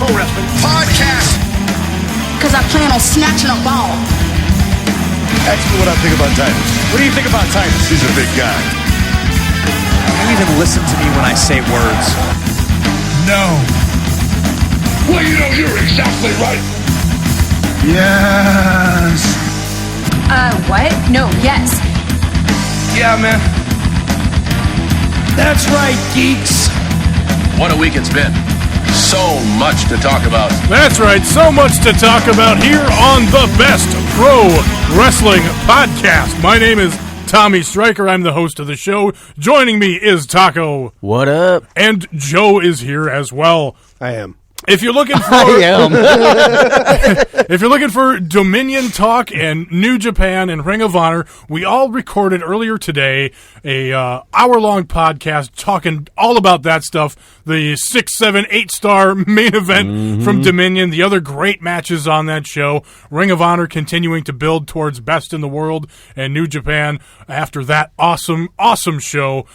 Pro Wrestling Podcast. Because I plan on snatching a ball. Ask me what I think about Titus. What do you think about Titus? He's a big guy. Can you even listen to me when I say words? No. Well, you know, you're exactly right. Yes. What? No, yes. Yeah, man. That's right, geeks. What a week it's been. So much to talk about. That's right, so much to talk about here on the Best Pro Wrestling Podcast. My name is Tommy Stryker. I'm the host of the show. Joining me is Taco. What up? And Joe is here as well. I am. If you're looking for if you're looking for Dominion talk and New Japan and Ring of Honor, we all recorded earlier today a hour-long podcast talking all about that stuff. The 6, 7, 8-star main event from Dominion, the other great matches on that show. Ring of Honor continuing to build towards best in the world, and New Japan after that awesome show.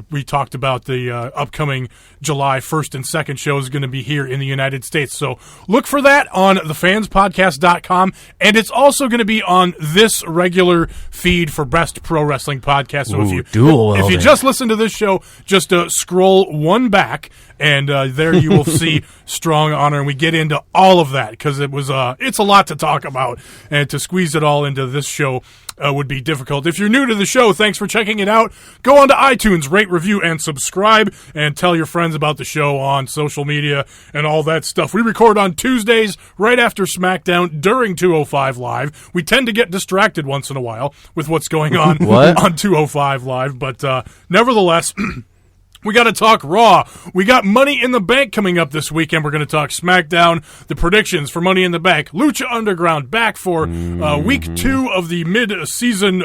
We talked about the upcoming July 1st and 2nd show is going to be here in the United States. So look for that on thefanspodcast.com, and it's also going to be on this regular feed for Best Pro Wrestling Podcast. So if you just listen to this show, just scroll one back, and there you will see Strong Honor, and we get into all of that because it's a lot to talk about, and to squeeze it all into this show would be difficult. If you're new to the show, thanks for checking it out. Go on to iTunes, rate, review, and subscribe, and tell your friends about the show on social media and all that stuff. We record on Tuesdays right after SmackDown during 205 Live. We tend to get distracted once in a while with what's going on on 205 Live, but nevertheless... We got to talk Raw. We got Money in the Bank coming up this weekend. We're going to talk SmackDown, the predictions for Money in the Bank. Lucha Underground back for week 2 of the mid-season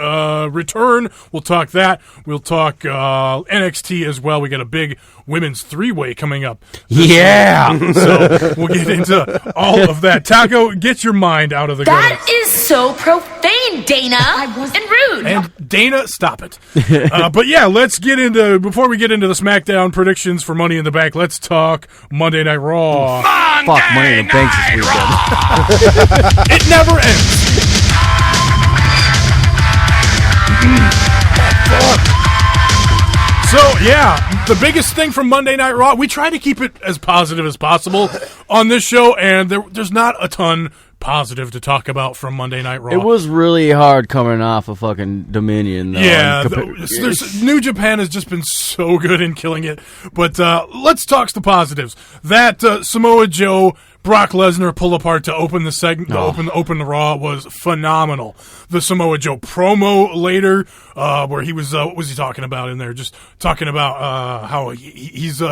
return. We'll talk that. We'll talk NXT as well. We got a big women's 3-way coming up. Yeah! So we'll get into all of that. Taco, get your mind out of the gutter. That is so profane, Dana. And rude. And Dana, stop it. But yeah, let's get into, before we get into the SmackDown predictions for Money in the Bank, let's talk Monday Night Raw. Fuck Money in the Bank this weekend. It never ends. So, yeah, the biggest thing from Monday Night Raw, we try to keep it as positive as possible on this show, and there's not a ton positive to talk about from Monday Night Raw. It was really hard coming off of fucking Dominion, though. Yeah, New Japan has just been so good in killing it. But let's talk the positives. That Samoa Joe, Brock Lesnar pull apart to open the segment, open the Raw was phenomenal. The Samoa Joe promo later, where he was, what was he talking about in there? Just talking about how he's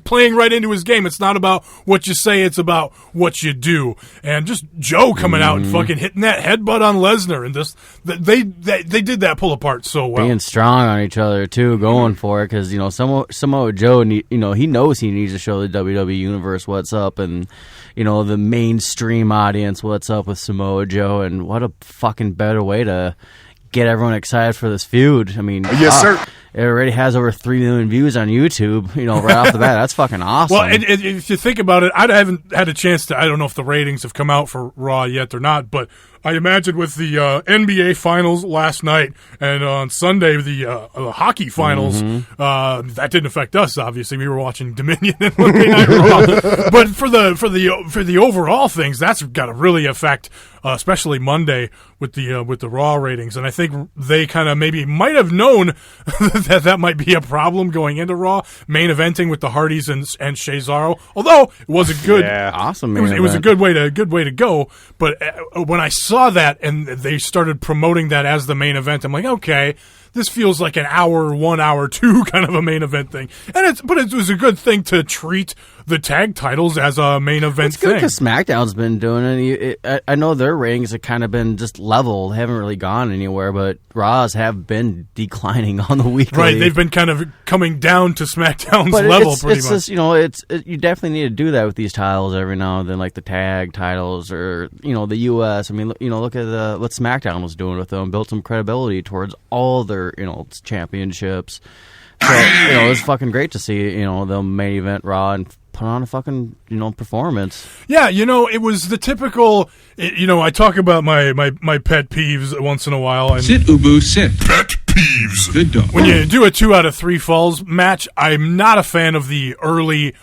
playing right into his game. It's not about what you say, it's about what you do. And just Joe coming out and fucking hitting that headbutt on Lesnar, and just they did that pull apart so well. Being strong on each other too, going for it, because Samoa Joe, he knows he needs to show the WWE universe what's up, and the mainstream audience what's up with Samoa Joe, and what a fucking better way to get everyone excited for this feud. I mean, yes, sir. It already has over 3 million views on YouTube, right off the bat. That's fucking awesome. Well, and if you think about it, I haven't had a chance to, I don't know if the ratings have come out for Raw yet or not, but I imagine with the NBA Finals last night and on Sunday the hockey finals, that didn't affect us. Obviously, we were watching Dominion and Monday Night Raw. But for the overall things, that's got to really affect, especially Monday with the Raw ratings. And I think they kind of might have known that might be a problem going into Raw, main eventing with the Hardys and Cesaro. Although it was a good, awesome. It was a good way to go. But when I saw that and they started promoting that as the main event, I'm like, okay, this feels like an hour, 1 hour, 2 kind of a main event thing. But it was a good thing to treat the tag titles as a main event thing. Because SmackDown's been doing it. I know their ratings have kind of been just level. They haven't really gone anywhere, but Raws have been declining on the weekly. Right, they've been kind of coming down to SmackDown's level pretty much. Just, you definitely need to do that with these titles every now and then, like the tag titles or, the U.S. I mean, look at what SmackDown was doing with them, built some credibility towards all their, championships. So, it was fucking great to see, the main event Raw and put on a fucking, performance. Yeah, it was the typical, I talk about my pet peeves once in a while. And Sit, Ubu, sit. Pet peeves. Good dog. when you do a 2 out of 3 falls match, I'm not a fan of the early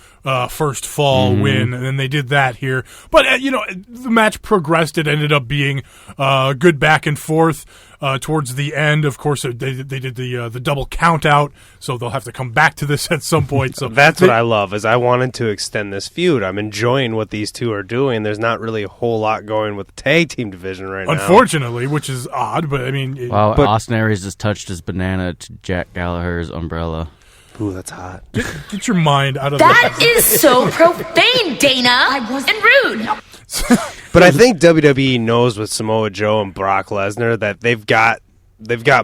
first fall win, and then they did that here. But, the match progressed. It ended up being good back and forth. Towards the end, of course, they did the double count out, so they'll have to come back to this at some point. So that's what I love, is I wanted to extend this feud. I'm enjoying what these two are doing. There's not really a whole lot going with the tag team division right now. Unfortunately, which is odd, but I mean... Austin Aries just touched his banana to Jack Gallagher's umbrella. Ooh, that's hot. Get your mind out of That is so profane, Dana. And rude. But I think WWE knows with Samoa Joe and Brock Lesnar that they've got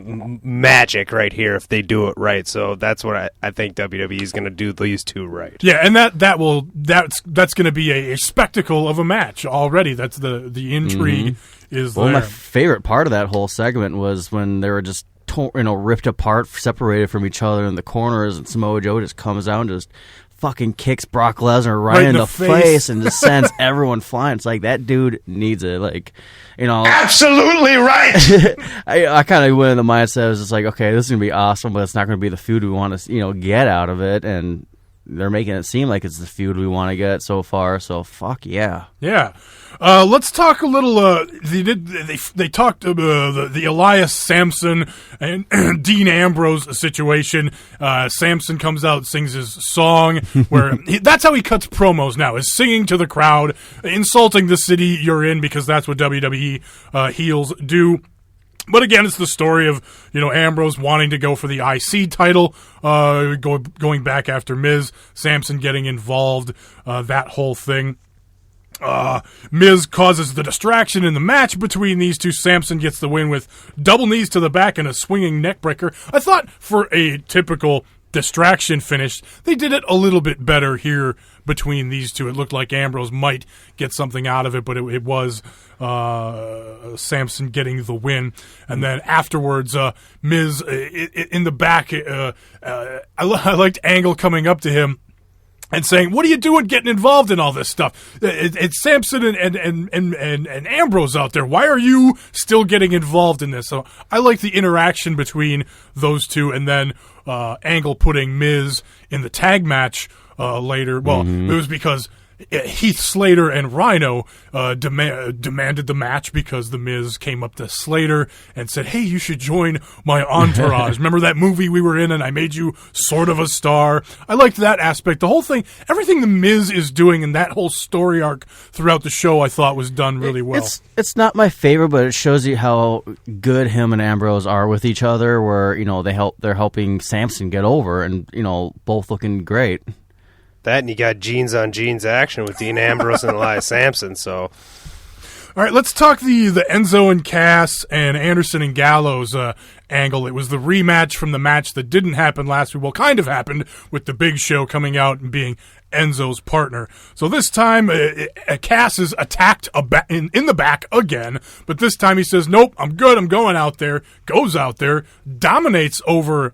magic right here if they do it right. So that's what I think WWE is going to do these two right. Yeah, and that's going to be a spectacle of a match already. That's the intrigue is there. Well, my favorite part of that whole segment was when they were just ripped apart, separated from each other in the corners, and Samoa Joe just comes out and just fucking kicks Brock Lesnar right in the face and just sends everyone flying. It's like, that dude needs it. Like, Absolutely right. I kind of went in the mindset, I was just like, okay, this is going to be awesome, but it's not going to be the feud we want to, get out of it. And they're making it seem like it's the feud we want to get so far. So fuck yeah. Yeah. Let's talk a little. They talked about the Elias Sampson and Dean Ambrose situation. Sampson comes out, sings his song, where that's how he cuts promos now, is singing to the crowd, insulting the city you're in, because that's what WWE heels do. But again, it's the story of, Ambrose wanting to go for the IC title, going back after Miz, Sampson getting involved, that whole thing. Miz causes the distraction in the match between these two. Sampson gets the win with double knees to the back and a swinging neck breaker. I thought for a typical distraction finish, they did it a little bit better here between these two. It looked like Ambrose might get something out of it, but it was Sampson getting the win. And then afterwards, Miz in the back, I liked Angle coming up to him and saying, "What are you doing getting involved in all this stuff? It's Sampson and Ambrose out there. Why are you still getting involved in this?" So I like the interaction between those two, and then Angle putting Miz in the tag match later. Well, it was because Heath Slater and Rhino demanded the match, because the Miz came up to Slater and said, "Hey, you should join my entourage. Remember that movie we were in and I made you sort of a star?" I liked that aspect. The whole thing, everything the Miz is doing in that whole story arc throughout the show, I thought was done really well. It's not my favorite, but it shows you how good him and Ambrose are with each other, where, they're helping Sampson get over, and, both looking great. That, and you got jeans on jeans action with Dean Ambrose and Elias Sampson. So, all right, let's talk the Enzo and Cass and Anderson and Gallows angle. It was the rematch from the match that didn't happen last week. Well, kind of happened, with the Big Show coming out and being Enzo's partner. So this time, Cass is attacked in the back again, but this time he says, "Nope, I'm good. I'm going out there." Goes out there, dominates over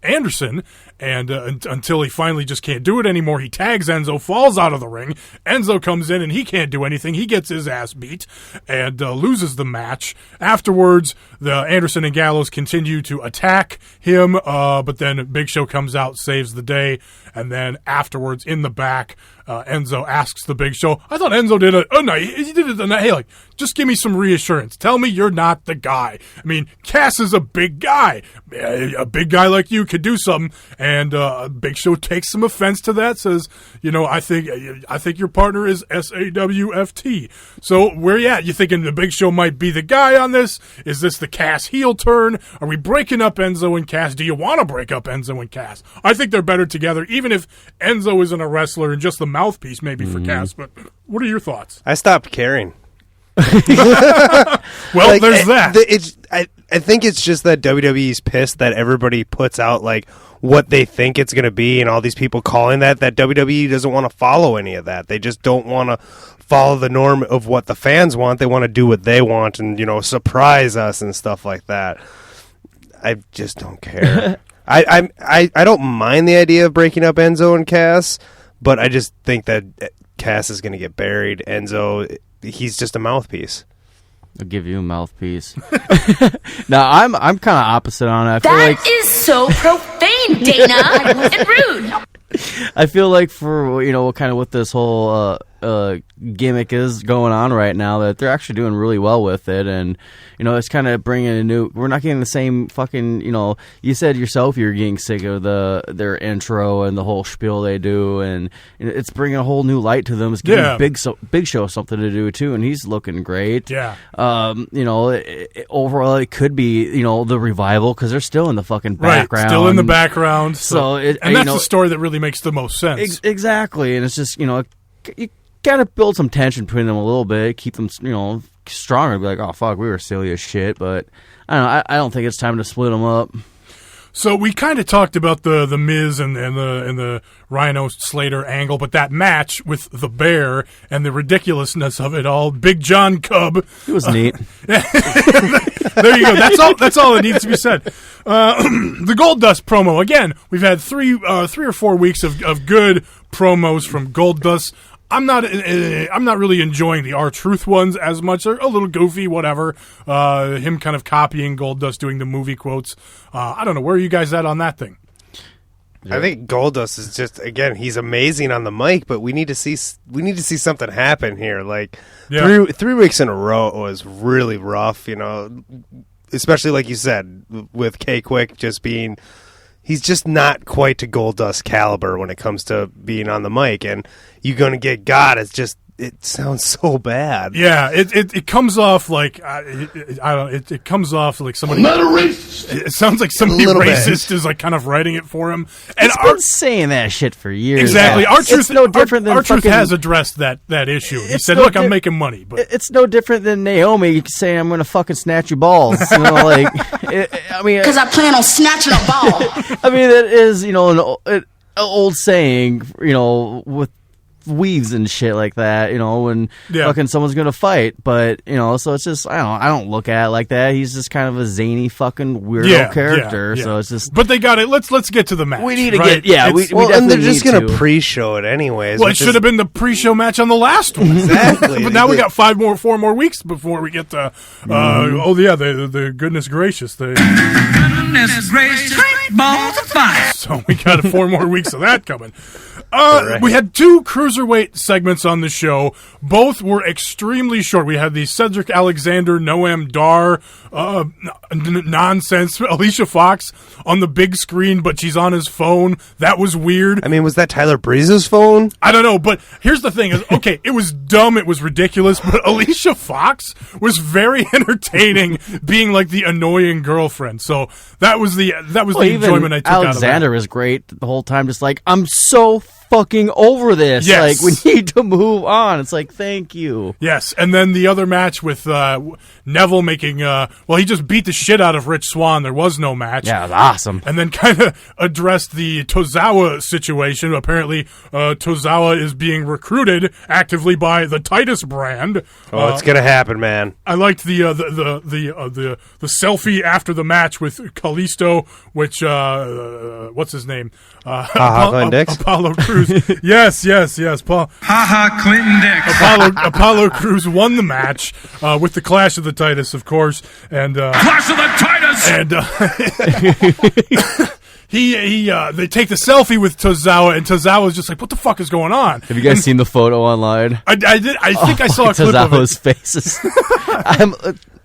Anderson, and until he finally just can't do it anymore, he tags Enzo, falls out of the ring. Enzo comes in, and he can't do anything. He gets his ass beat and loses the match. Afterwards, the Anderson and Gallows continue to attack him, but then Big Show comes out, saves the day, and then afterwards, in the back, Enzo asks the Big Show. I thought Enzo did he did it. Hey, like, just give me some reassurance. Tell me you're not the guy. I mean, Cass is a big guy. A big guy like you could do something. And Big Show takes some offense to that. Says, I think your partner is SAWFT. So where you at? You thinking the Big Show might be the guy on this? Is this the Cass heel turn? Are we breaking up Enzo and Cass? Do you want to break up Enzo and Cass? I think they're better together, even if Enzo isn't a wrestler and just the mouthpiece maybe for Cass. But what are your thoughts? I stopped caring. Well, there's that. I think it's just that WWE's pissed that everybody puts out like what they think it's going to be, and all these people calling that WWE doesn't want to follow any of that. They just don't want to follow the norm of what the fans want. They want to do what they want and, surprise us and stuff like that. I just don't care. I don't mind the idea of breaking up Enzo and Cass, but I just think that Cass is going to get buried. Enzo, he's just a mouthpiece. I'll give you a mouthpiece. Now, I'm kind of opposite on it. I feel That is so profane, Dana, and rude. I feel like for, kind of what this whole gimmick is going on right now, that they're actually doing really well with it, and it's kind of bringing a new. We're not getting the same fucking. You said yourself you're getting sick of their intro and the whole spiel they do, and it's bringing a whole new light to them. It's giving Big Show something to do too, and he's looking great. Yeah. Overall, it could be the revival because they're still in the fucking background, right? Still in the background. So and that's the story that really makes the most sense. Exactly, and it's just you got to build some tension between them a little bit, keep them stronger. Be like, oh fuck, we were silly as shit, but I don't know. I don't think it's time to split them up. So we kind of talked about the Miz and the Rhino Slater angle, but that match with the Bear and the ridiculousness of it all, Big John Cub, it was neat. There you go. That's all that needs to be said. The Goldust promo again. We've had three or 4 weeks of good promos from Goldust. I'm not really enjoying the R-Truth ones as much. They're a little goofy, whatever. Him kind of copying Goldust doing the movie quotes. I don't know. Where are you guys at on that thing? I think Goldust is just, again, he's amazing on the mic, but we need to see something happen here. Like 3 weeks in a row was really rough, especially like you said with K-Quick just being. He's just not quite to Goldust caliber when it comes to being on the mic, and you're going to get God. It sounds so bad. Yeah, it comes off like it comes off like somebody. I'm not a racist. It sounds like somebody racist is like kind of writing it for him. And He's been saying that shit for years. Exactly. R-Truth, no different than R-Truth has addressed that issue. He said, "Look, I'm making money." But it's no different than Naomi saying, "I'm going to fucking snatch your balls." Because I plan on snatching a ball. I mean, that is an old saying. With weaves and shit like that, when fucking someone's gonna fight, but so it's just I don't look at it like that. He's just kind of a zany fucking weirdo character. So it's just. But they got it. Let's get to the match. We need to right? get we and they're just gonna pre-show it anyways. Well, it should have been the pre-show match on the last one. Exactly. But now we got 4 more weeks before we get to. The goodness gracious. Goodness gracious, balls of fire. So we got 4 more weeks of that coming. We had 2 cruiserweight segments on the show. Both were extremely short. We had the Cedric Alexander, Noam Dar nonsense. Alicia Fox on the big screen, but she's on his phone. That was weird. I mean, was that Tyler Breeze's phone? I don't know, but here's the thing: is okay, it was dumb, it was ridiculous, but Alicia Fox was very entertaining, being like the annoying girlfriend. So that was the enjoyment I took out of it. Alexander is great the whole time, just like, I'm so fucking over this. Yes. Like, we need to move on. It's like, thank you. Yes, and then the other match with Neville making, he just beat the shit out of Rich Swann. There was no match. Yeah, it was awesome. And then kind of addressed the Tozawa situation. Apparently, Tozawa is being recruited actively by the Titus brand. Oh, it's gonna happen, man. I liked the selfie after the match with Kalisto, which what's his name? Glenn Dix? Apollo Crews. Yes. Paul. Clinton Dix. Apollo Crews won the match with the Clash of the Titus, of course, and Clash of the Titus. and they take the selfie with Tozawa, and Tozawa's just like, "What the fuck is going on?" Have you guys seen the photo online? I did. I think I saw a clip of it. Tozawa's faces.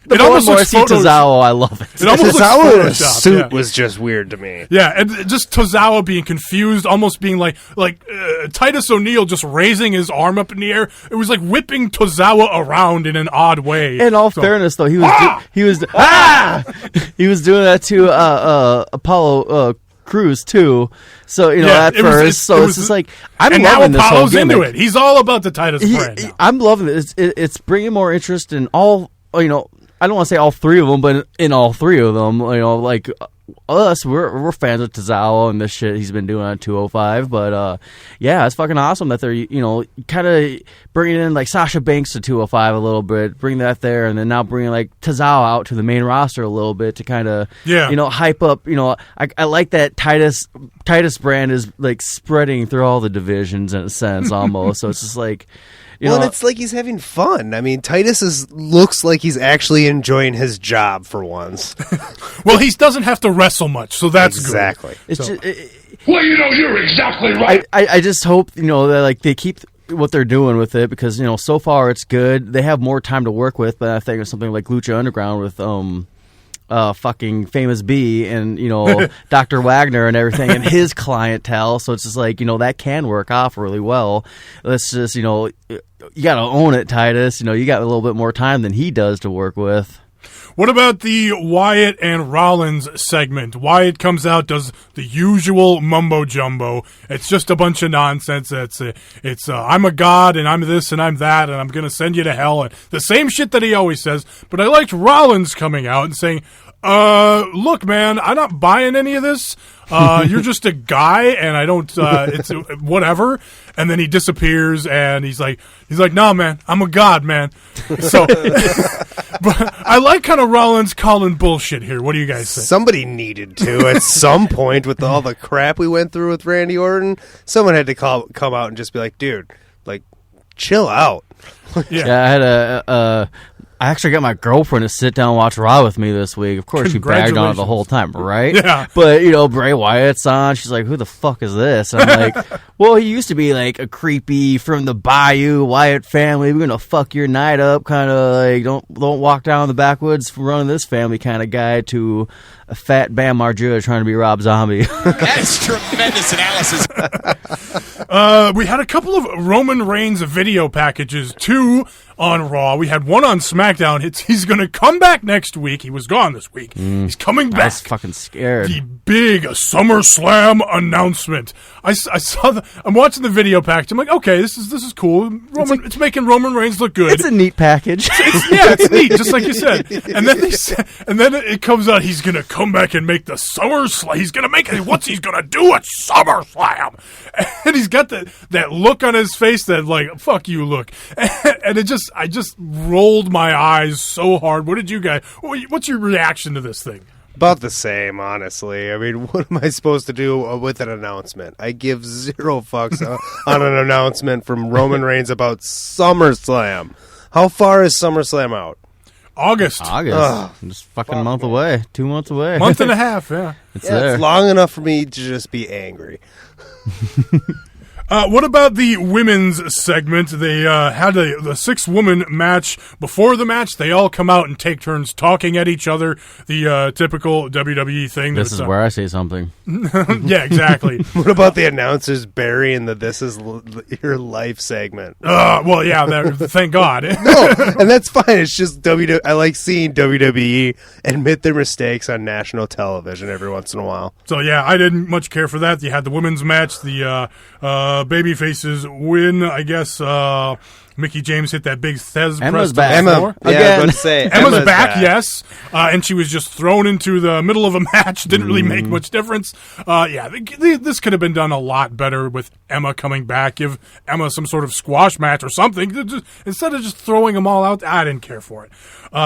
It almost looks Tozawa. I love it. It almost Tozawa's looks suit was just weird to me. Yeah, and just Tozawa being confused, almost being like Titus O'Neil just raising his arm up in the air. It was like whipping Tozawa around in an odd way. In all fairness, though, he was doing that to Apollo Crews too. So at first, it's just like I'm loving this whole gimmick. Into it. He's all about the Titus brand now. I'm loving it. It's bringing more interest in all. I don't want to say all 3 of them, but in all 3 of them, like we're fans of Tozawa and this shit he's been doing on 205. But yeah, it's fucking awesome that they're kind of bringing in like Sasha Banks to 205 a little bit, bring that there, and then now bringing like Tozawa out to the main roster a little bit to kind of hype up. I like that Titus brand is like spreading through all the divisions in a sense almost. So it's just like. And it's like he's having fun. I mean, Titus looks like he's actually enjoying his job for once. Well, he doesn't have to wrestle much, so that's exactly. Good. It's you're exactly right. I just hope that like they keep what they're doing with it because so far it's good. They have more time to work with, but I think of something like Lucha Underground with fucking Famous B and Dr. Wagner and everything and his clientele, so it's just like that can work off really well. Let's just you gotta own it, Titus. You got a little bit more time than he does to work with. What about the Wyatt and Rollins segment? Wyatt comes out, does the usual mumbo jumbo. It's just a bunch of nonsense. It's I'm a god and I'm this and I'm that and I'm going to send you to hell. And the same shit that he always says. But I liked Rollins coming out and saying, look, man, I'm not buying any of this. You're just a guy and I don't, it's whatever. And then he disappears and he's like, nah, man, I'm a god, man. So, but I like kind of Rollins calling bullshit here. What do you guys think? Somebody needed to at some point with all the crap we went through with Randy Orton. Someone had to come out and just be like, dude, like, chill out. Yeah, I actually got my girlfriend to sit down and watch Raw with me this week. Of course, she bagged on it the whole time, right? Yeah. But, Bray Wyatt's on. She's like, who the fuck is this? And I'm like, well, he used to be like a creepy from the Bayou Wyatt family. We're going to fuck your night up kind of like, don't walk down the backwoods running this family kind of guy to a fat Bam Margera trying to be Rob Zombie. That's tremendous analysis. We had a couple of Roman Reigns video packages, 2 on Raw. We had one on SmackDown. He's going to come back next week. He was gone this week. He's coming back. I was fucking scared. The big SummerSlam announcement. I saw I'm watching the video package. I'm like, okay, this is cool. It's making Roman Reigns look good. It's a neat package. It's neat, just like you said. And then it comes out. He's going to come back and make the SummerSlam. He's going to make it. What's he's going to do at SummerSlam? And he's got that look on his face that like fuck you look. And I just rolled my eyes so hard. What did you guys? What's your reaction to this thing? About the same, honestly. I mean, what am I supposed to do with an announcement? I give 0 fucks on an announcement from Roman Reigns about SummerSlam. How far is SummerSlam out? August. Just fucking a month away. 2 months away. Month and a half, yeah. It's there. It's long enough for me to just be angry. What about the women's segment? They had the 6-woman match. Before the match, they all come out and take turns talking at each other. The typical WWE thing. This is where I say something. Yeah, exactly. What about the announcers burying the "This is your life" segment? Well, yeah, thank God. No, and that's fine. It's just I like seeing WWE admit their mistakes on national television every once in a while. So yeah, I didn't much care for that. You had the women's match. The baby faces win, I guess. Mickey James hit that big Thez Emma's press back. to the floor. Yeah, I was about to say, Emma's back, yes. And she was just thrown into the middle of a match. Didn't really make much difference. This could have been done a lot better with Emma coming back. Give Emma some sort of squash match or something. Instead of just throwing them all out, I didn't care for it.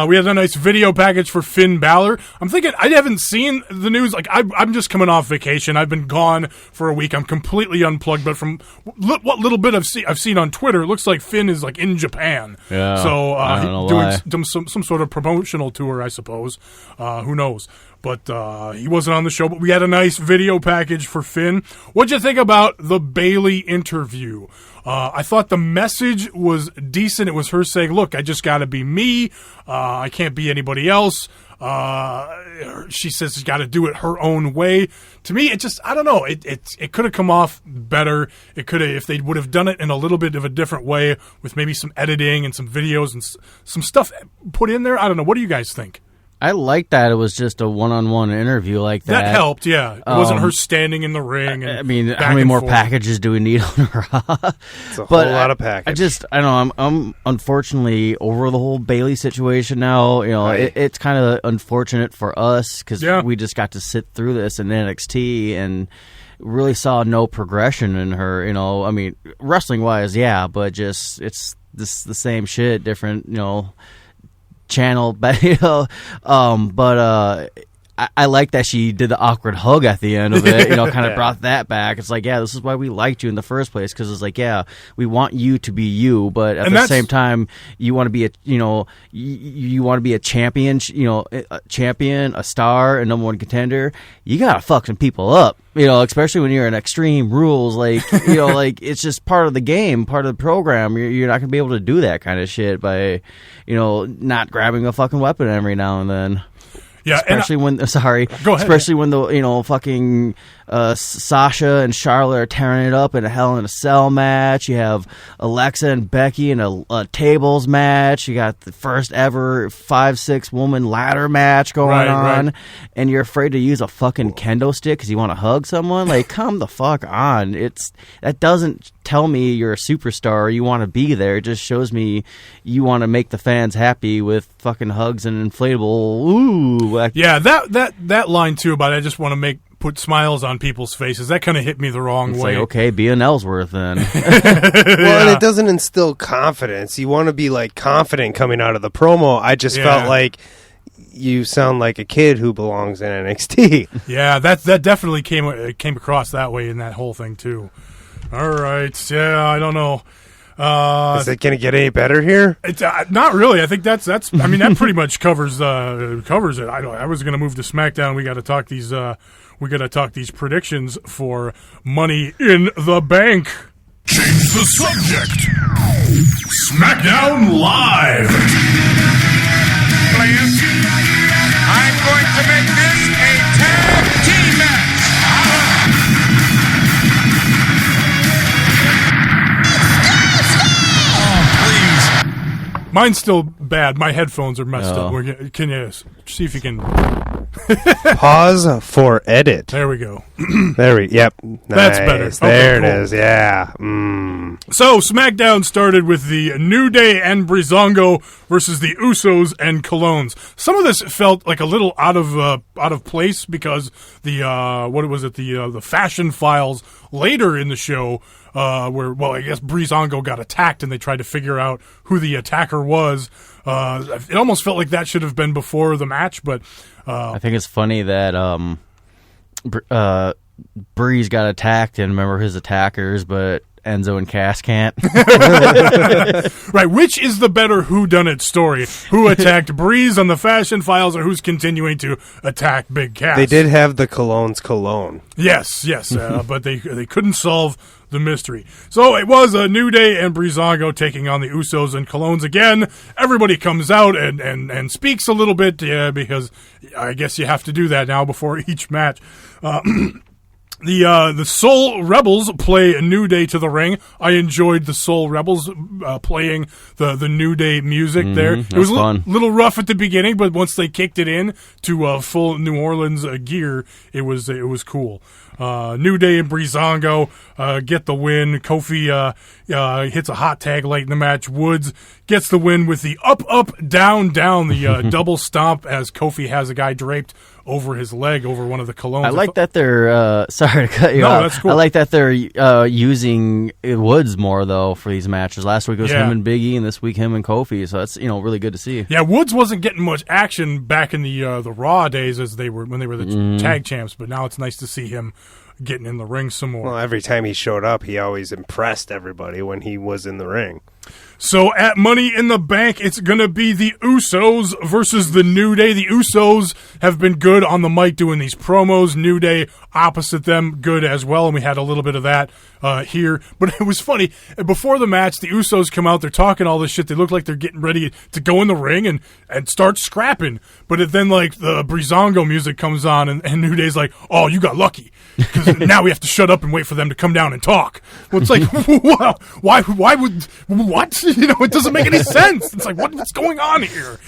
We had a nice video package for Finn Balor. I'm thinking, I haven't seen the news. Like, I'm just coming off vacation. I've been gone for a week. I'm completely unplugged. But from what little bit I've seen on Twitter, it looks like Finn is like in Japan. Yeah, so I don't know doing some sort of promotional tour, I suppose. Who knows? But he wasn't on the show. But we had a nice video package for Finn. What'd you think about the Bayley interview? I thought the message was decent. It was her saying, look, I just got to be me. I can't be anybody else. She says she's got to do it her own way. To me, it just, I don't know. It could have come off better. It could have, if they would have done it in a little bit of a different way with maybe some editing and some videos and some stuff put in there. I don't know. What do you guys think? I like that it was just a one-on-one interview like that. That helped, yeah. It wasn't her standing in the ring. And I mean, how many more packages do we need on Raw? It's a whole lot of packages. I know, I'm unfortunately over the whole Bayley situation now. You know, Right. it's kind of unfortunate for us because Yeah. we just got to sit through this in NXT and really saw no progression in her. You know, I mean, wrestling-wise, yeah, but just it's the same shit, different, you know, channel, but I like that she did the awkward hug at the end of it, you know, kind of brought that back. It's like, yeah, this is why we liked you in the first place, because it's like, yeah, we want you to be you, but at the same time, you want to be you want to be a champion, you know, a champion, a star, a number one contender. You gotta fuck some people up, you know, especially when you're in Extreme Rules, like, you know, like it's just part of the game, part of the program. You're not gonna be able to do that kind of shit by, you know, not grabbing a fucking weapon every now and then. Yeah, especially when go ahead. Especially when the, you know, fucking Sasha and Charlotte are tearing it up in a Hell in a Cell match. You have Alexa and Becky in a tables match. You got the first ever 5-6 woman ladder match going on, right. And you're afraid to use a fucking kendo stick because you want to hug someone. Like, come the fuck on! That doesn't tell me you're a superstar or you want to be there. It just shows me you want to make the fans happy with fucking hugs and inflatable. Ooh, yeah, that line too about I just want to put smiles on people's faces. That kind of hit me the wrong way. Like, okay, be an Ellsworth then. Well, and it doesn't instill confidence. You want to be like confident coming out of the promo. I just felt like you sound like a kid who belongs in NXT. Yeah, that definitely came across that way in that whole thing too. All right, yeah, I don't know. Is it going to get any better here? It's not really. I think that's. I mean, that pretty much covers it. I was going to move to SmackDown. We got to talk these. We got to talk these predictions for Money in the Bank. Change the subject. SmackDown Live. Players, I'm going to make this a tag team match. Mine's still bad. My headphones are messed up. Can you see if you can pause for edit? There we go. Yep. Nice. That's better. There it is. Yeah. So SmackDown started with the New Day and Breezango versus the Usos and Colognes. Some of this felt like a little out of place because the what was it? The Fashion Files later in the show. Where, well, I guess Breezango got attacked and they tried to figure out who the attacker was. It almost felt like that should have been before the match, but... I think it's funny that Breeze got attacked and remember his attackers, but Enzo and Cass can't. Right, which is the better whodunit story? Who attacked Breeze on the Fashion Files or who's continuing to attack Big Cass? They did have the Cologne's cologne. Yes, but they couldn't solve the mystery. So it was a New Day and Breezango taking on the Usos and Colognes again. Everybody comes out and speaks a little bit because I guess you have to do that now before each match. The Soul Rebels play a New Day to the ring. I enjoyed the Soul Rebels playing the New Day music there. It was a little rough at the beginning, but once they kicked it in to full New Orleans gear, it was cool. New Day and Breezango get the win. Kofi hits a hot tag late in the match. Woods gets the win with the up, down, the double stomp as Kofi has a guy draped over his leg over one of the Colognes. I like that they're sorry to cut you off. That's cool. I like that they're using Woods more though for these matches. Last week it was him and Big E, and this week him and Kofi. So that's really good to see. Yeah, Woods wasn't getting much action back in the Raw days when they were the tag champs, but now it's nice to see him getting in the ring some more. Well, every time he showed up, he always impressed everybody when he was in the ring. So at Money in the Bank, it's going to be the Usos versus the New Day. The Usos have been good on the mic doing these promos. New Day, opposite them, good as well, and we had a little bit of that here. But it was funny. Before the match, the Usos come out. They're talking all this shit. They look like they're getting ready to go in the ring and start scrapping. But then, like, the Breezango music comes on, and New Day's like, oh, you got lucky. Because now we have to shut up and wait for them to come down and talk. Well, it's like, why would... What? It doesn't make any sense. It's like, what's going on here?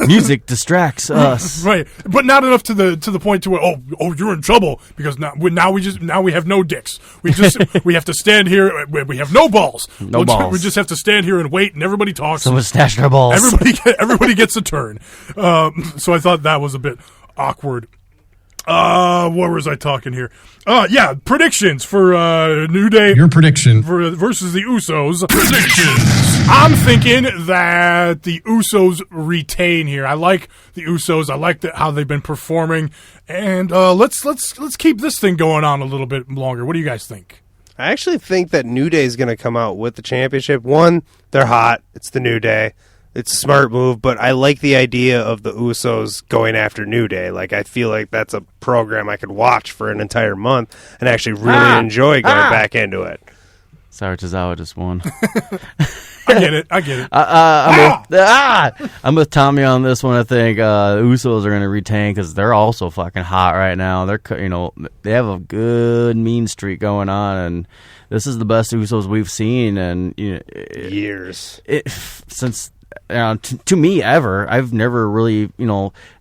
Music distracts us, right? But not enough to the point to where you're in trouble because now we have no dicks. We have to stand here. We have no balls. Balls. We just have to stand here and wait, and everybody talks. Someone snatched our balls. Everybody gets a turn. So I thought that was a bit awkward. What was I talking here? Predictions for New Day. Your prediction versus the Usos. Predictions. I'm thinking that the Usos retain here. I like the Usos. I like how they've been performing, and let's keep this thing going on a little bit longer. What do you guys think? I actually think that New Day is going to come out with the championship. One, they're hot. It's the New Day. It's a smart move, but I like the idea of the Usos going after New Day. Like, I feel like that's a program I could watch for an entire month and actually really enjoy going back into it. Sorry, Tozawa just won. I get it. I'm with Tommy on this one. I think Usos are going to retain because they're also fucking hot right now. They have a good mean streak going on, and this is the best Usos we've seen in years. Since. To me, ever. I've never really,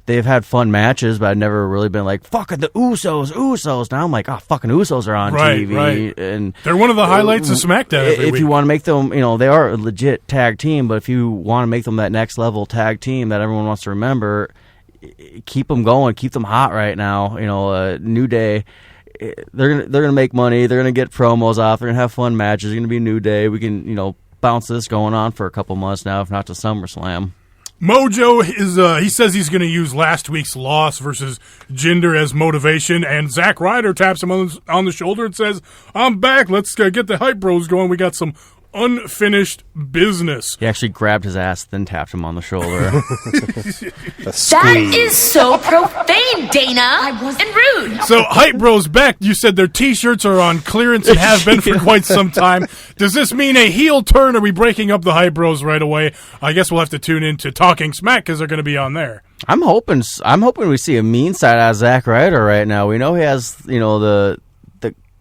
they've had fun matches, but I've never really been like, fucking the Usos. Now I'm like, fucking Usos are on TV. Right. And they're one of the highlights of SmackDown every week. If you want to make them, they are a legit tag team, but if you want to make them that next level tag team that everyone wants to remember, keep them going, keep them hot right now. New Day, they're gonna make money, they're gonna get promos off, they're gonna have fun matches, they're gonna be New Day. We can, bounce this going on for a couple months now, if not to SummerSlam. Mojo he says he's going to use last week's loss versus Jinder as motivation, and Zack Ryder taps him on the shoulder and says, "I'm back. Let's get the hype bros going. We got some unfinished business." He actually grabbed his ass, then tapped him on the shoulder. That is so profane, Dana, and rude. So, Hype Bros Beck, you said their T-shirts are on clearance and have been for quite some time. Does this mean a heel turn? Are we breaking up the Hype Bros right away? I guess we'll have to tune in to Talking Smack because they're going to be on there. I'm hoping we see a mean side out of Zack Ryder right now. We know he has, the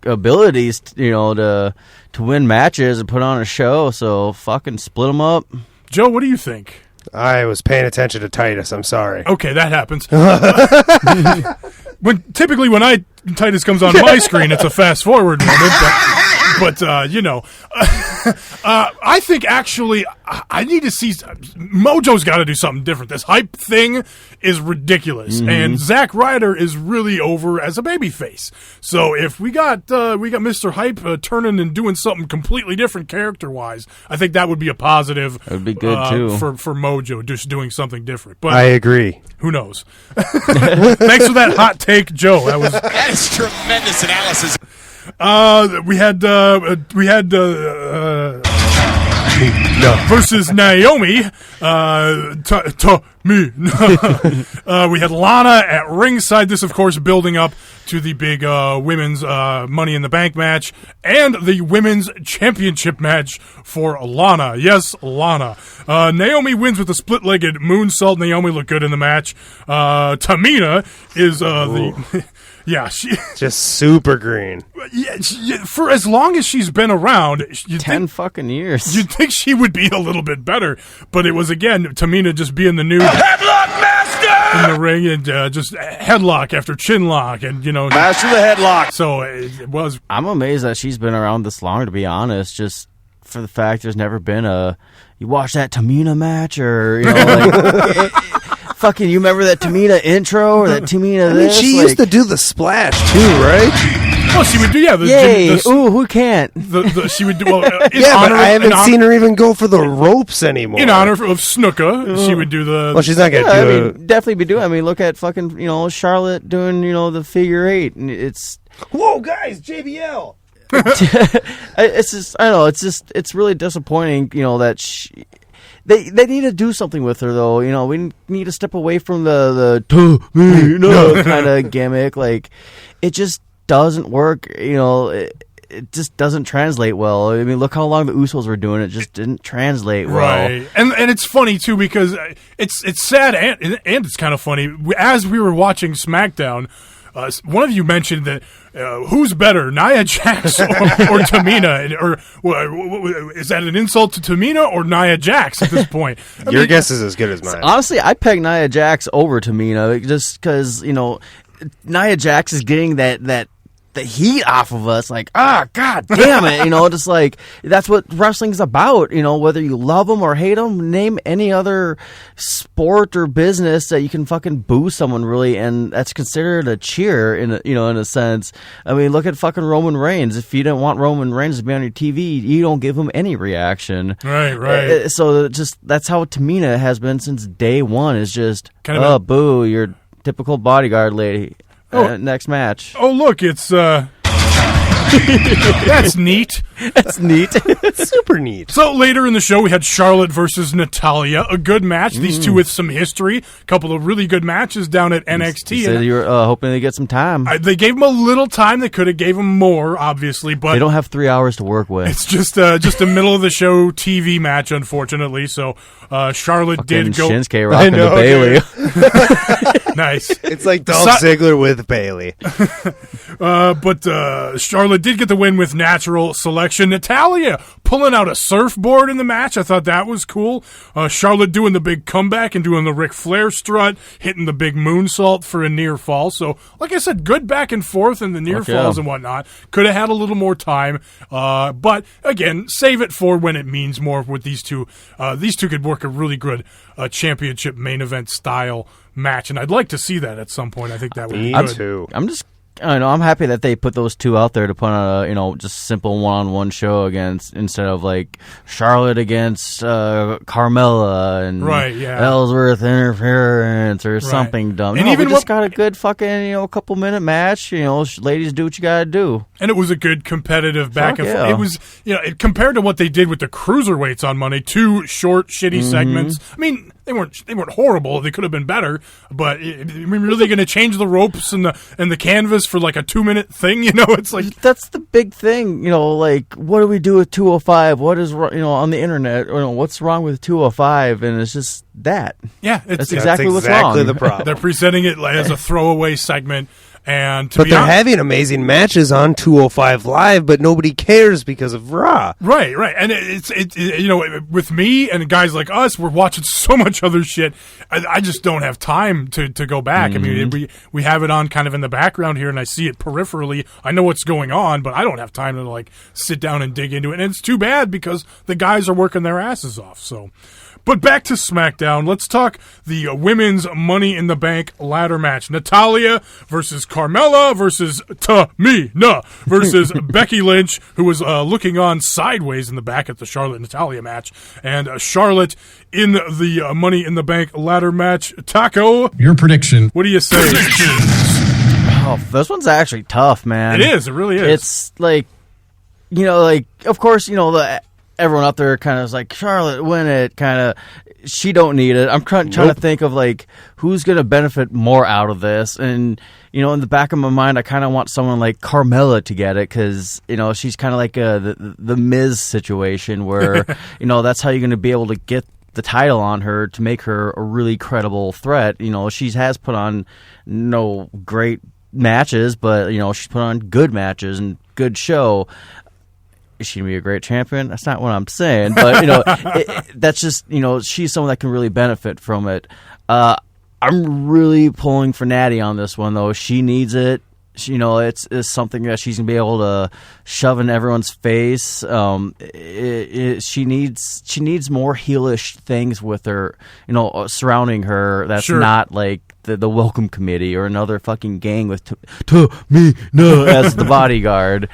abilities, to win matches and put on a show, so fucking split them up. Joe, what do you think? I was paying attention to Titus. I'm sorry. Okay, that happens. Typically when Titus comes on my screen, it's a fast forward moment, but I think actually I need to see Mojo's got to do something different. This hype thing is ridiculous, and Zack Ryder is really over as a babyface. So if we got Mr. Hype turning and doing something completely different character wise, I think that would be a positive. It would be good too for Mojo, just doing something different. But I agree. Who knows? Thanks for that hot take, Joe. That is tremendous analysis. We had versus Naomi. We had Lana at ringside. This, of course, building up to the big women's Money in the Bank match and the women's championship match for Lana. Yes, Lana. Naomi wins with a split-legged moonsault. Naomi looked good in the match. Tamina is the... Yeah, she just super green. Yeah, for as long as she's been around, 10 fucking years. You'd think she would be a little bit better, but it was again Tamina just being the new headlock master in the ring and just headlock after chinlock, and master the headlock. So it was. I'm amazed that she's been around this long. To be honest, just for the fact there's never been you watch that Tamina match or fucking, you remember that Tamina intro or that Tamina this? She used to do the splash too, right? Oh, she would do, yeah. Yay! Ooh, who can't? She would do, well, I haven't seen her even go for the ropes anymore. In honor of Snuka, she would do the... Well, she's not going to do it. Definitely be doing, look at fucking, Charlotte doing, the figure eight. And it's... Whoa, guys, JBL! It's just, I don't know, it's really disappointing, that They need to do something with her, though. We need to step away from the kind of gimmick. Like, it just doesn't work. It just doesn't translate well. Look how long the Usos were doing it. Just didn't translate well. Right. And it's funny, too, because it's sad and it's kind of funny. As we were watching SmackDown, one of you mentioned that who's better, Nia Jax or Tamina? Or is that an insult to Tamina or Nia Jax at this point? Your guess is as good as mine. Honestly, I peg Nia Jax over Tamina just because, Nia Jax is getting that the heat off of us, like, god damn it, just like, that's what wrestling's about, whether you love them or hate them. Name any other sport or business that you can fucking boo someone, really, and that's considered a cheer in a sense. I mean, look at fucking Roman Reigns. If you didn't want Roman Reigns to be on your TV, you don't give him any reaction. Right. So just, that's how Tamina has been since day one, is just, kind of boo, you're typical bodyguard lady. Next match. Oh, look, it's that's neat. That's neat. It's super neat. So later in the show, we had Charlotte versus Natalya, a good match. These two with some history, a couple of really good matches down at NXT. You said you were hoping they get some time. They gave them a little time. They could have gave them more, obviously, but they don't have 3 hours to work with. It's just a middle of the show TV match, unfortunately. So Charlotte fucking did go. Shinsuke rocking to Bayley. Nice. It's like Dolph Ziggler with Bayley. But Charlotte did get the win with natural selection. Natalya pulling out a surfboard in the match. I thought that was cool. Charlotte doing the big comeback and doing the Ric Flair strut, hitting the big moonsault for a near fall. So, like I said, good back and forth in the near falls and whatnot. Could have had a little more time. But, again, save it for when it means more with these two. These two could work a really good championship main event style match, and I'd like to see that at some point. I think that would be good. Too. I'm happy that they put those two out there to put on a, just simple one-on-one show instead of like Charlotte against Carmella and Ellsworth interference or something dumb. And even we just got a good fucking, couple minute match. Ladies, do what you gotta do. And it was a good competitive back and forth. It was, compared to what they did with the cruiserweights on Monday, two short, shitty segments. I mean, they weren't horrible. They could have been better, but really going to change the ropes and the canvas for like a 2-minute thing? It's like that's the big thing. Like what do we do with 205? What is on the internet? What's wrong with 205? And it's just that. Yeah, that's exactly what's wrong. The problem. They're presenting it as a throwaway segment. But they're having amazing matches on 205 Live, but nobody cares because of Raw. Right. And it's with me and guys like us, we're watching so much other shit. I just don't have time to go back. I mean, we have it on kind of in the background here, and I see it peripherally. I know what's going on, but I don't have time to like sit down and dig into it. And it's too bad because the guys are working their asses off. So. But back to SmackDown. Let's talk the women's Money in the Bank ladder match. Natalya versus Carmella versus Tamina versus Becky Lynch, who was looking on sideways in the back at the Charlotte-Natalya match. And Charlotte in the Money in the Bank ladder match. Taco, your prediction. What do you say? Oh, this one's actually tough, man. It is. It really is. It's like, of course, everyone out there kind of is like, Charlotte, win it, kind of, she don't need it. I'm trying to think of, like, who's going to benefit more out of this. And, in the back of my mind, I kind of want someone like Carmella to get it because, she's kind of like the Miz situation where, that's how you're going to be able to get the title on her to make her a really credible threat. She has put on no great matches, but, she's put on good matches and good show. Is she going to be a great champion? That's not what I'm saying. But, that's just, she's someone that can really benefit from it. I'm really pulling for Natty on this one, though. She needs it. It's something that she's going to be able to shove in everyone's face. She needs more heelish things with her, surrounding her. That's not like the welcome committee or another fucking gang with Tamina as the bodyguard.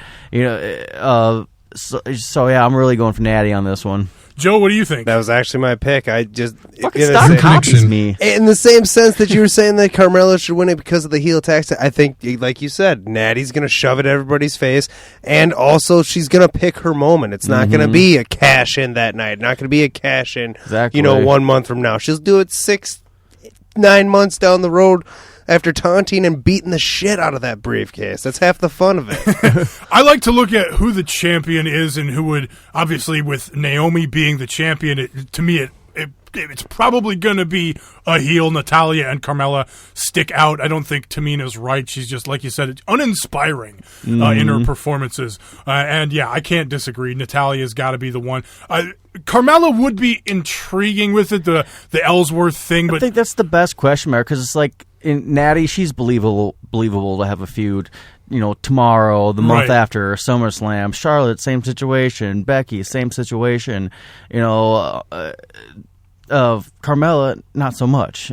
So yeah, I'm really going for Natty on this one. Joe, what do you think? That was actually my pick. I just fucking stop copying me. In the same sense that you were saying that Carmella should win it because of the heel tax, I think, like you said, Natty's going to shove it in everybody's face, and also she's going to pick her moment. It's not going to be a cash in that night. Not going to be a cash in. Exactly. 1 month from now. She'll do it 6-9 months down the road. After taunting and beating the shit out of that briefcase. That's half the fun of it. I like to look at who the champion is and who would, obviously with Naomi being the champion, to me it it's probably going to be a heel. Natalya and Carmella stick out. I don't think Tamina's right. She's just, like you said, uninspiring in her performances. And yeah, I can't disagree. Natalya's got to be the one. Carmella would be intriguing with it, the Ellsworth thing. But I think that's the best question mark, because it's like in Natty, she's believable to have a feud. Tomorrow, the month after SummerSlam. Charlotte, same situation. Becky, same situation. Carmella, not so much.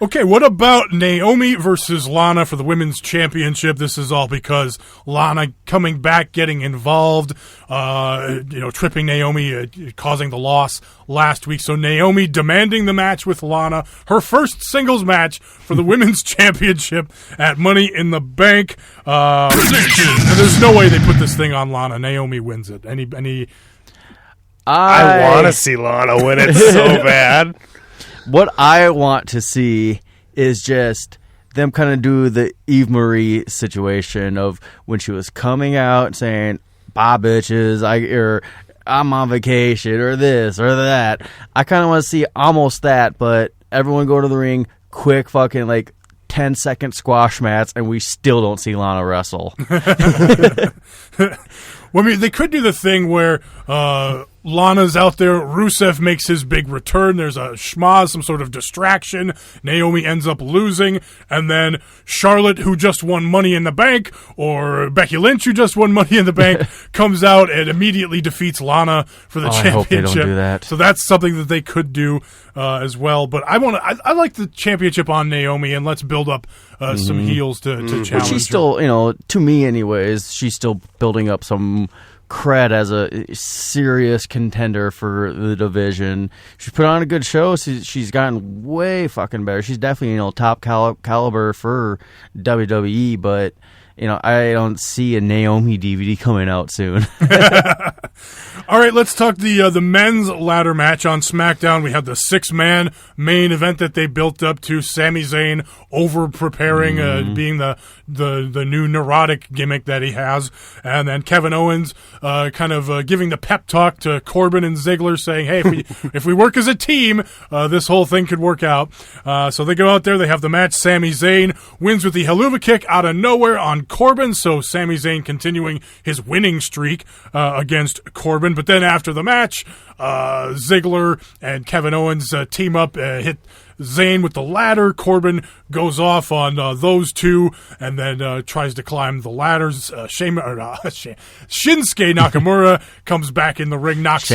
Okay, what about Naomi versus Lana for the Women's Championship? This is all because Lana coming back, getting involved, tripping Naomi, causing the loss last week. So Naomi demanding the match with Lana, her first singles match for the Women's Championship at Money in the Bank. There's no way they put this thing on Lana. Naomi wins it. I want to see Lana win it so bad. What I want to see is just them kind of do the Eve Marie situation of when she was coming out saying, "Bye, bitches," or "I'm on vacation," or this or that. I kind of want to see almost that, but everyone go to the ring, quick fucking 10-second squash mats, and we still don't see Lana wrestle. Well, I mean, they could do the thing where Lana's out there, Rusev makes his big return, there's a schmaz, some sort of distraction, Naomi ends up losing, and then Charlotte, who just won Money in the Bank, or Becky Lynch, who just won Money in the Bank, comes out and immediately defeats Lana for the championship. I hope they don't do that. So that's something that they could do as well. But I like the championship on Naomi, and let's build up some heels to challenge her. She's still, to me anyways, she's still building up some cred as a serious contender for the division. She's put on a good show. She's gotten way fucking better. She's definitely, top caliber for WWE, but I don't see a Naomi DVD coming out soon. All right, let's talk the men's ladder match on SmackDown. We had the 6-man main event that they built up to. Sami Zayn over-preparing, being the new neurotic gimmick that he has. And then Kevin Owens kind of giving the pep talk to Corbin and Ziggler, saying, hey, if we work as a team, this whole thing could work out. So they go out there, they have the match. Sami Zayn wins with the Helluva Kick out of nowhere on Corbin, so Sami Zayn continuing his winning streak against Corbin. But then after the match, Ziggler and Kevin Owens team up, hit Zayn with the ladder. Corbin goes off on those two and then tries to climb the ladders. Shinsuke Nakamura comes back in the ring, knocks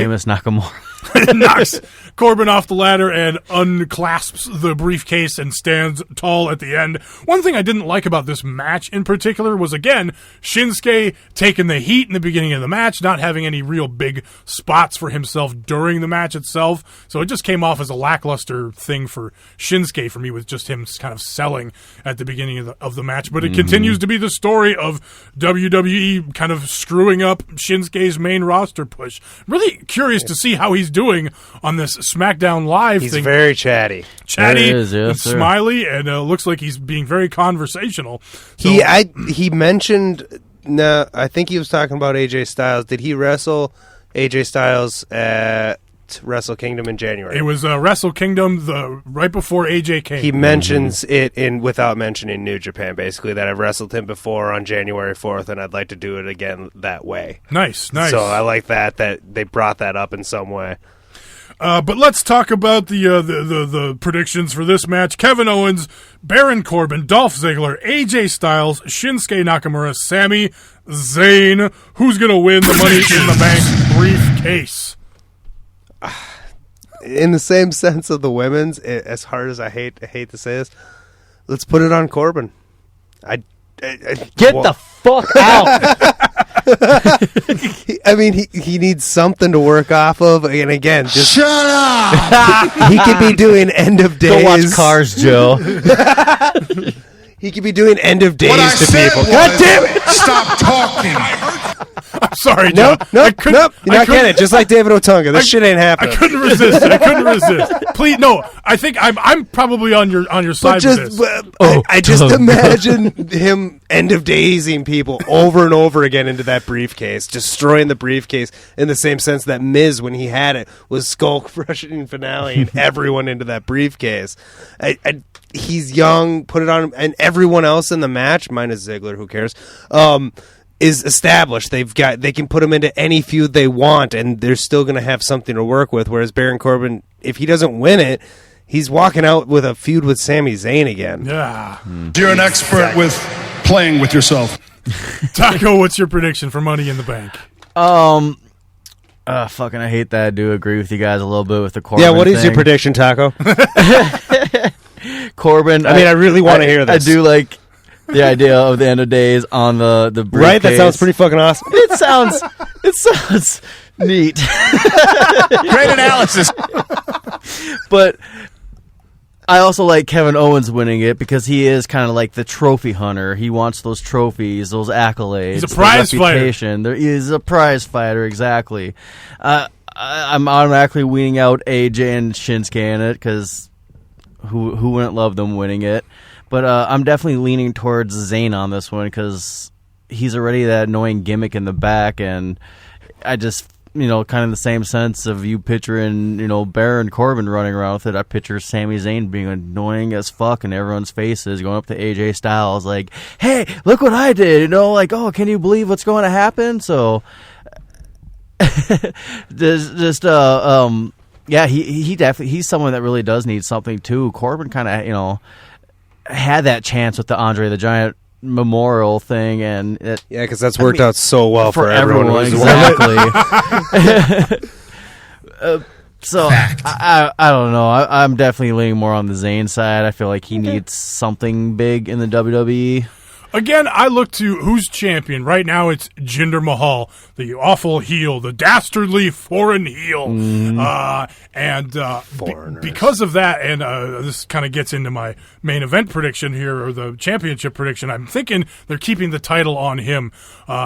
Corbin off the ladder and unclasps the briefcase and stands tall at the end. One thing I didn't like about this match in particular was, again, Shinsuke taking the heat in the beginning of the match, not having any real big spots for himself during the match itself. So it just came off as a lackluster thing for Shinsuke for me, with just him kind of selling at the beginning of the match. But it continues to be the story of WWE kind of screwing up Shinsuke's main roster push. I'm really curious to see how he's doing on this SmackDown Live thing. He's very chatty. And smiley, and looks like he's being very conversational. So, he mentioned, I think he was talking about AJ Styles. Did he wrestle AJ Styles at Wrestle Kingdom in January? It was Wrestle Kingdom right before AJ came. He mentions it without mentioning New Japan, basically, that I've wrestled him before on January 4th, and I'd like to do it again that way. Nice. So I like that they brought that up in some way. But let's talk about the predictions for this match. Kevin Owens, Baron Corbin, Dolph Ziggler, AJ Styles, Shinsuke Nakamura, Sami Zayn. Who's going to win the Money in the Bank briefcase? In the same sense of the women's, as hard as I hate to say this, let's put it on Corbin. Get the fuck out. I mean, he needs something to work off of, and again, just shut up. He could be doing end of days. Go watch Cars, Joe. He could be doing end of days What I to said people. Was, God damn it! Stop talking. I'm sorry, Joe. Nope. You're not getting it. Just like David Otunga. This shit ain't happening. I couldn't resist. Please, no. I think I'm probably on your side with this. I just imagine him end of daysing people over and over again into that briefcase, destroying the briefcase in the same sense that Miz, when he had it, was skull crushing finale and everyone into that briefcase. He's young, put it on him, and everyone else in the match, minus Ziggler, who cares, is established. They can put him into any feud they want, and they're still going to have something to work with. Whereas Baron Corbin, if he doesn't win it, he's walking out with a feud with Sami Zayn again. Yeah, You're an expert with playing with yourself. Taco, what's your prediction for Money in the Bank? Fucking, I hate that. I do agree with you guys a little bit with the Corbin. Yeah, what is thing. your prediction, Taco? Corbin. I mean, I really want to hear this. I do like the idea of the end of days on the briefcase. Right, that sounds pretty fucking awesome. It sounds neat. Great analysis. But I also like Kevin Owens winning it because he is kind of like the trophy hunter. He wants those trophies, those accolades. He's a prize fighter. He's a prize fighter, exactly. I'm automatically weaning out AJ and Shinsuke in it because who wouldn't love them winning it? But I'm definitely leaning towards Zayn on this one because he's already that annoying gimmick in the back, and I just, kind of the same sense of you picturing, Baron Corbin running around with it. I picture Sami Zayn being annoying as fuck in everyone's faces, going up to AJ Styles like, hey, look what I did, like, oh, can you believe what's going to happen? So, yeah, he definitely, he's someone that really does need something too. Corbin kind of, had that chance with the Andre the Giant Memorial thing, and because that's worked out so well for everyone. Exactly. So I don't know. I'm definitely leaning more on the Zayn side. I feel like he needs something big in the WWE. Again, I look to who's champion. Right now it's Jinder Mahal, the awful heel, the dastardly foreign heel. Because of that, and this kind of gets into my main event prediction here, or the championship prediction, I'm thinking they're keeping the title on him.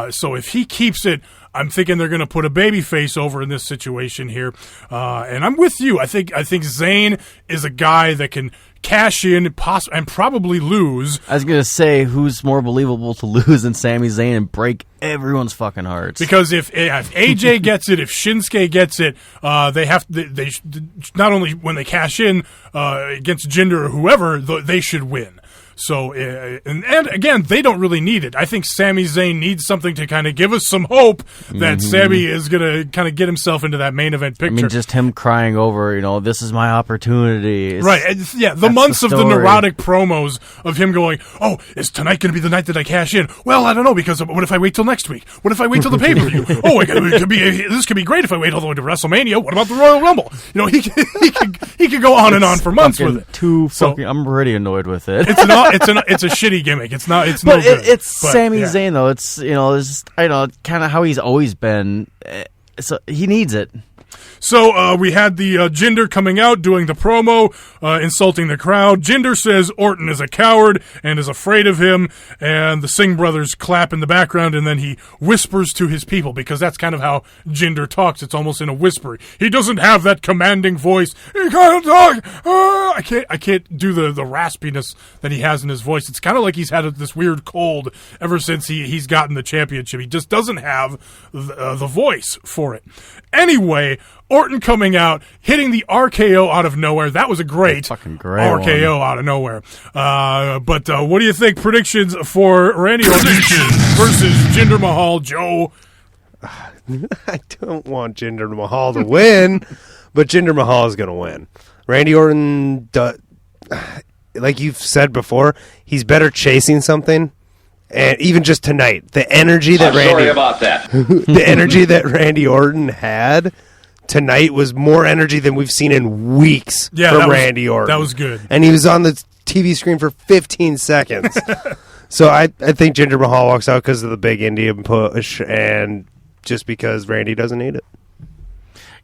So if he keeps it, I'm thinking they're going to put a babyface over in this situation here. And I'm with you. I think Zayn is a guy that can cash in and probably lose. I was going to say, who's more believable to lose than Sami Zayn and break everyone's fucking hearts? Because if AJ gets it, if Shinsuke gets it, they not only when they cash in against Jinder or whoever, they should win. So, and again, they don't really need it. I think Sami Zayn needs something to kind of give us some hope that Sami is going to kind of get himself into that main event picture. I mean, just him crying over, this is my opportunity. Right. The months of the neurotic promos of him going, oh, is tonight going to be the night that I cash in? Well, I don't know, because what if I wait till next week? What if I wait till the pay-per-view? Oh, this could be great if I wait all the way to WrestleMania. What about the Royal Rumble? He could go on and on for months with it. I'm already annoyed with it. It's a shitty gimmick. It's no good. It's Sami Zayn though. It's it's kind of how he's always been. So he needs it. So we had the Jinder coming out doing the promo, insulting the crowd. Jinder says Orton is a coward and is afraid of him, and the Singh brothers clap in the background, and then he whispers to his people, because that's kind of how Jinder talks. It's almost in a whisper. He doesn't have that commanding voice. He can't talk. I can't do the raspiness that he has in his voice. It's kind of like he's had this weird cold ever since he's gotten the championship. He just doesn't have the voice for it. Anyway, Orton coming out, hitting the RKO out of nowhere. That was a great RKO out of nowhere. But what do you think? Predictions for Randy Orton versus Jinder Mahal, Joe? I don't want Jinder Mahal to win, but Jinder Mahal is going to win. Randy Orton, like you've said before, he's better chasing something. And even just tonight, the energy that the energy that Randy Orton had tonight was more energy than we've seen in weeks from Randy Orton. That was good. And he was on the TV screen for 15 seconds. So I think Jinder Mahal walks out because of the big Indian push and just because Randy doesn't need it.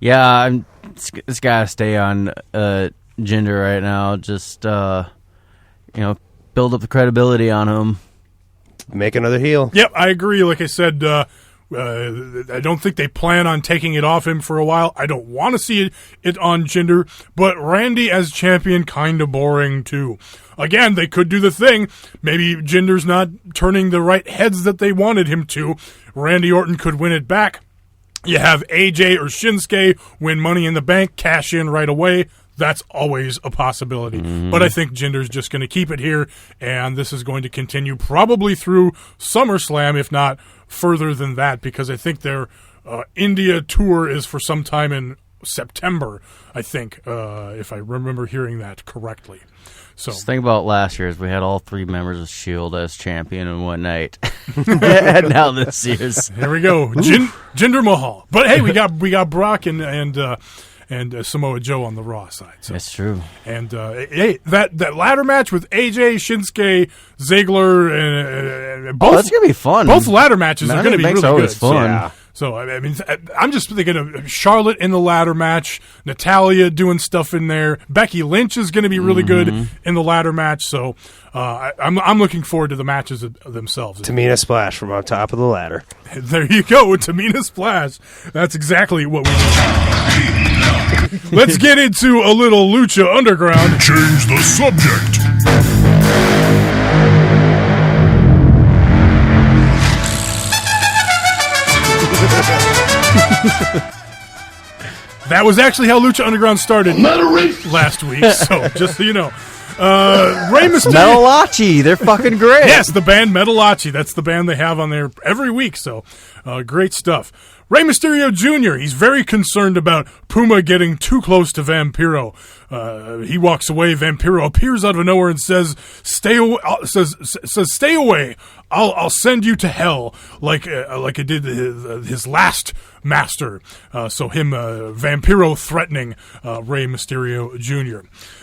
Yeah, it's got to stay on Jinder right now. Just, build up the credibility on him. Make another heel. Yep, I agree. Like I said, I don't think they plan on taking it off him for a while. I don't want to see it on Jinder, but Randy as champion, kind of boring too. Again, they could do the thing. Maybe Jinder's not turning the right heads that they wanted him to. Randy Orton could win it back. You have AJ or Shinsuke win Money in the Bank, cash in right away. That's always a possibility. But I think Jinder's just going to keep it here, and this is going to continue probably through SummerSlam, if not further than that, because I think their India tour is for some time in September, I think, if I remember hearing that correctly. So just think about last year, as we had all 3 members of S.H.I.E.L.D. as champion in one night. And now this year's. Here we go. Jinder Mahal. But hey, we got Brock and Samoa Joe on the Raw side. So. That's true. And hey, that ladder match with AJ, Shinsuke, Ziggler, and both. That's gonna be fun. Both ladder matches are going to be really good. Fun. So I mean, I'm just thinking of Charlotte in the ladder match, Natalya doing stuff in there. Becky Lynch is going to be really good in the ladder match. So I'm looking forward to the matches themselves. Tamina Splash from on top of the ladder. There you go, Tamina Splash. That's exactly what we need. Let's get into a little Lucha Underground. Change the subject. That was actually how Lucha Underground started last week, so just so you know. Rey Mysterio. Metalachi, they're fucking great. Yes, the band Metalachi. That's the band they have on there every week, so great stuff. Rey Mysterio Jr., he's very concerned about Puma getting too close to Vampiro. He walks away. Vampiro appears out of nowhere and says, "Stay away." Says, "Stay away. I'll send you to hell," like it did his last master. So Vampiro threatening Rey Mysterio Jr.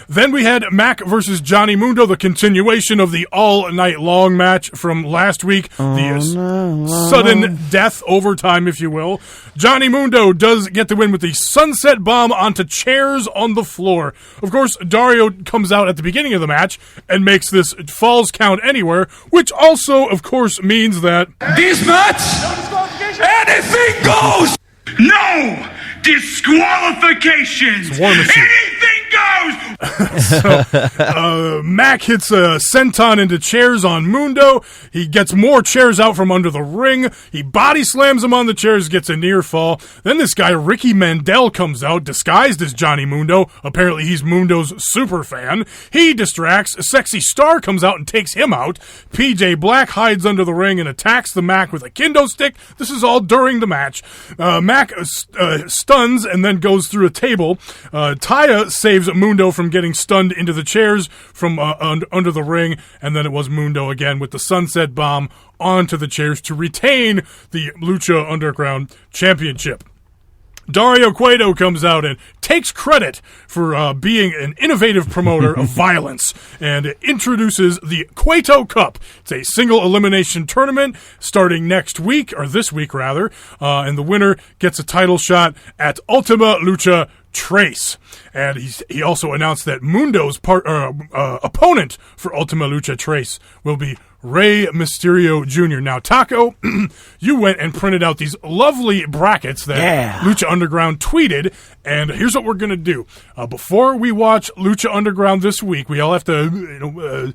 Then we had Mack versus Johnny Mundo, the continuation of the all-night long match from last week. Sudden death overtime, if you will. Johnny Mundo does get the win with the sunset bomb onto chairs on the floor. Of course, Dario comes out at the beginning of the match and makes this falls count anywhere, which also, of course, means that This match, anything goes! No disqualifications! War Machine. Anything goes! Mack hits a senton into chairs on Mundo. He gets more chairs out from under the ring. He body slams him on the chairs, gets a near fall. Then this guy, Ricky Mandel, comes out, disguised as Johnny Mundo. Apparently he's Mundo's super fan. He distracts. Sexy Star comes out and takes him out. PJ Black hides under the ring and attacks the Mack with a kendo stick. This is all during the match. Mack stuns and then goes through a table. Taya saves Mundo from getting stunned into the chairs from under the ring, and then it was Mundo again with the sunset bomb onto the chairs to retain the Lucha Underground Championship. Dario Cueto comes out and takes credit for being an innovative promoter of violence and introduces the Cueto Cup. It's a single elimination tournament starting next week, or this week rather, and the winner gets a title shot at Ultima Lucha Trace. And he also announced that Mundo's opponent for Ultima Lucha Trace will be Rey Mysterio Jr. Now, Taco, you went and printed out these lovely brackets that Lucha Underground tweeted, and here's what we're going to do. Before we watch Lucha Underground this week, we all have to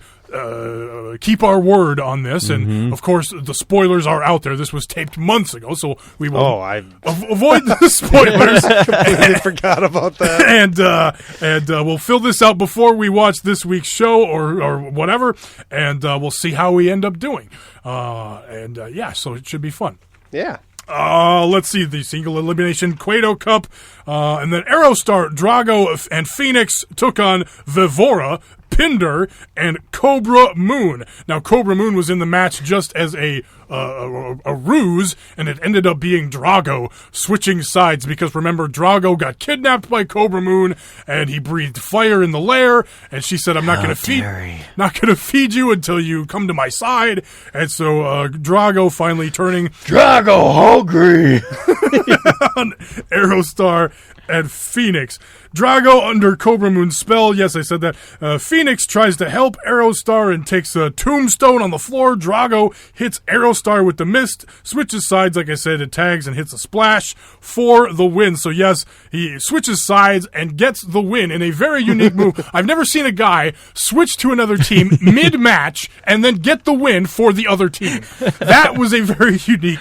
keep our word on this, and of course, the spoilers are out there. This was taped months ago, so we will avoid the spoilers. I completely forgot about that. And we'll fill this out before we watch this week's show or whatever, and we'll see how we end up doing. So it should be fun. Yeah. Let's see, the single elimination Cueto Cup, and then Aerostar, Drago, and Phoenix took on Vivora, Pinder, and Cobra Moon. Now, Cobra Moon was in the match just as a ruse, and it ended up being Drago switching sides because, remember, Drago got kidnapped by Cobra Moon, and he breathed fire in the lair, and she said, I'm not going to feed you until you come to my side. And so Drago finally turning Drago hungry on Aerostar and Phoenix. Drago under Cobra Moon's spell. Yes, I said that. Phoenix tries to help Aerostar and takes a tombstone on the floor. Drago hits Aerostar Star with the mist, switches sides, like I said, it tags and hits a splash for the win. So yes, he switches sides and gets the win in a very unique move. I've never seen a guy switch to another team mid-match and then get the win for the other team. That was a very unique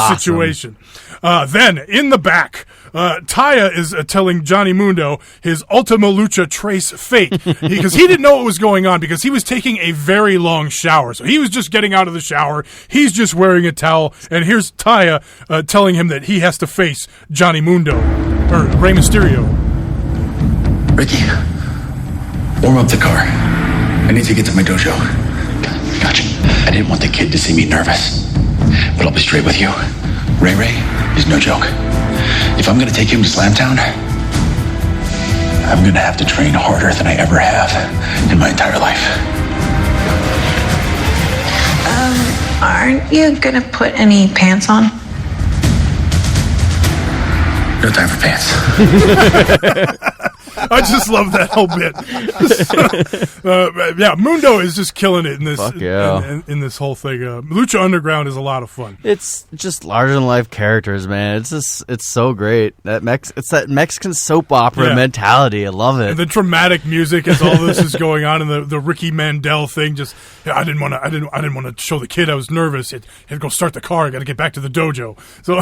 situation. Then, in the back, Taya is telling Johnny Mundo his Ultima Lucha Trace fate because he didn't know what was going on because he was taking a very long shower. So he was just getting out of the shower. He's just wearing a towel. And here's Taya telling him that he has to face Johnny Mundo, or Rey Mysterio. Ricky, warm up the car. I need to get to my dojo. Gotcha. I didn't want the kid to see me nervous. But I'll be straight with you. Ray is no joke. If I'm gonna take him to Slamtown, I'm gonna have to train harder than I ever have in my entire life. Aren't you gonna put any pants on? No time for pants. I just love that whole bit. Yeah, Mundo is just killing it in this. In this whole thing. Lucha Underground is a lot of fun. It's just larger than life characters, man. It's so great. It's that Mexican soap opera mentality. I love it. And the dramatic music as all this is going on, and the Ricky Mandel thing. Just I didn't want to show the kid I was nervous. Had to go start the car. I got to get back to the dojo. So,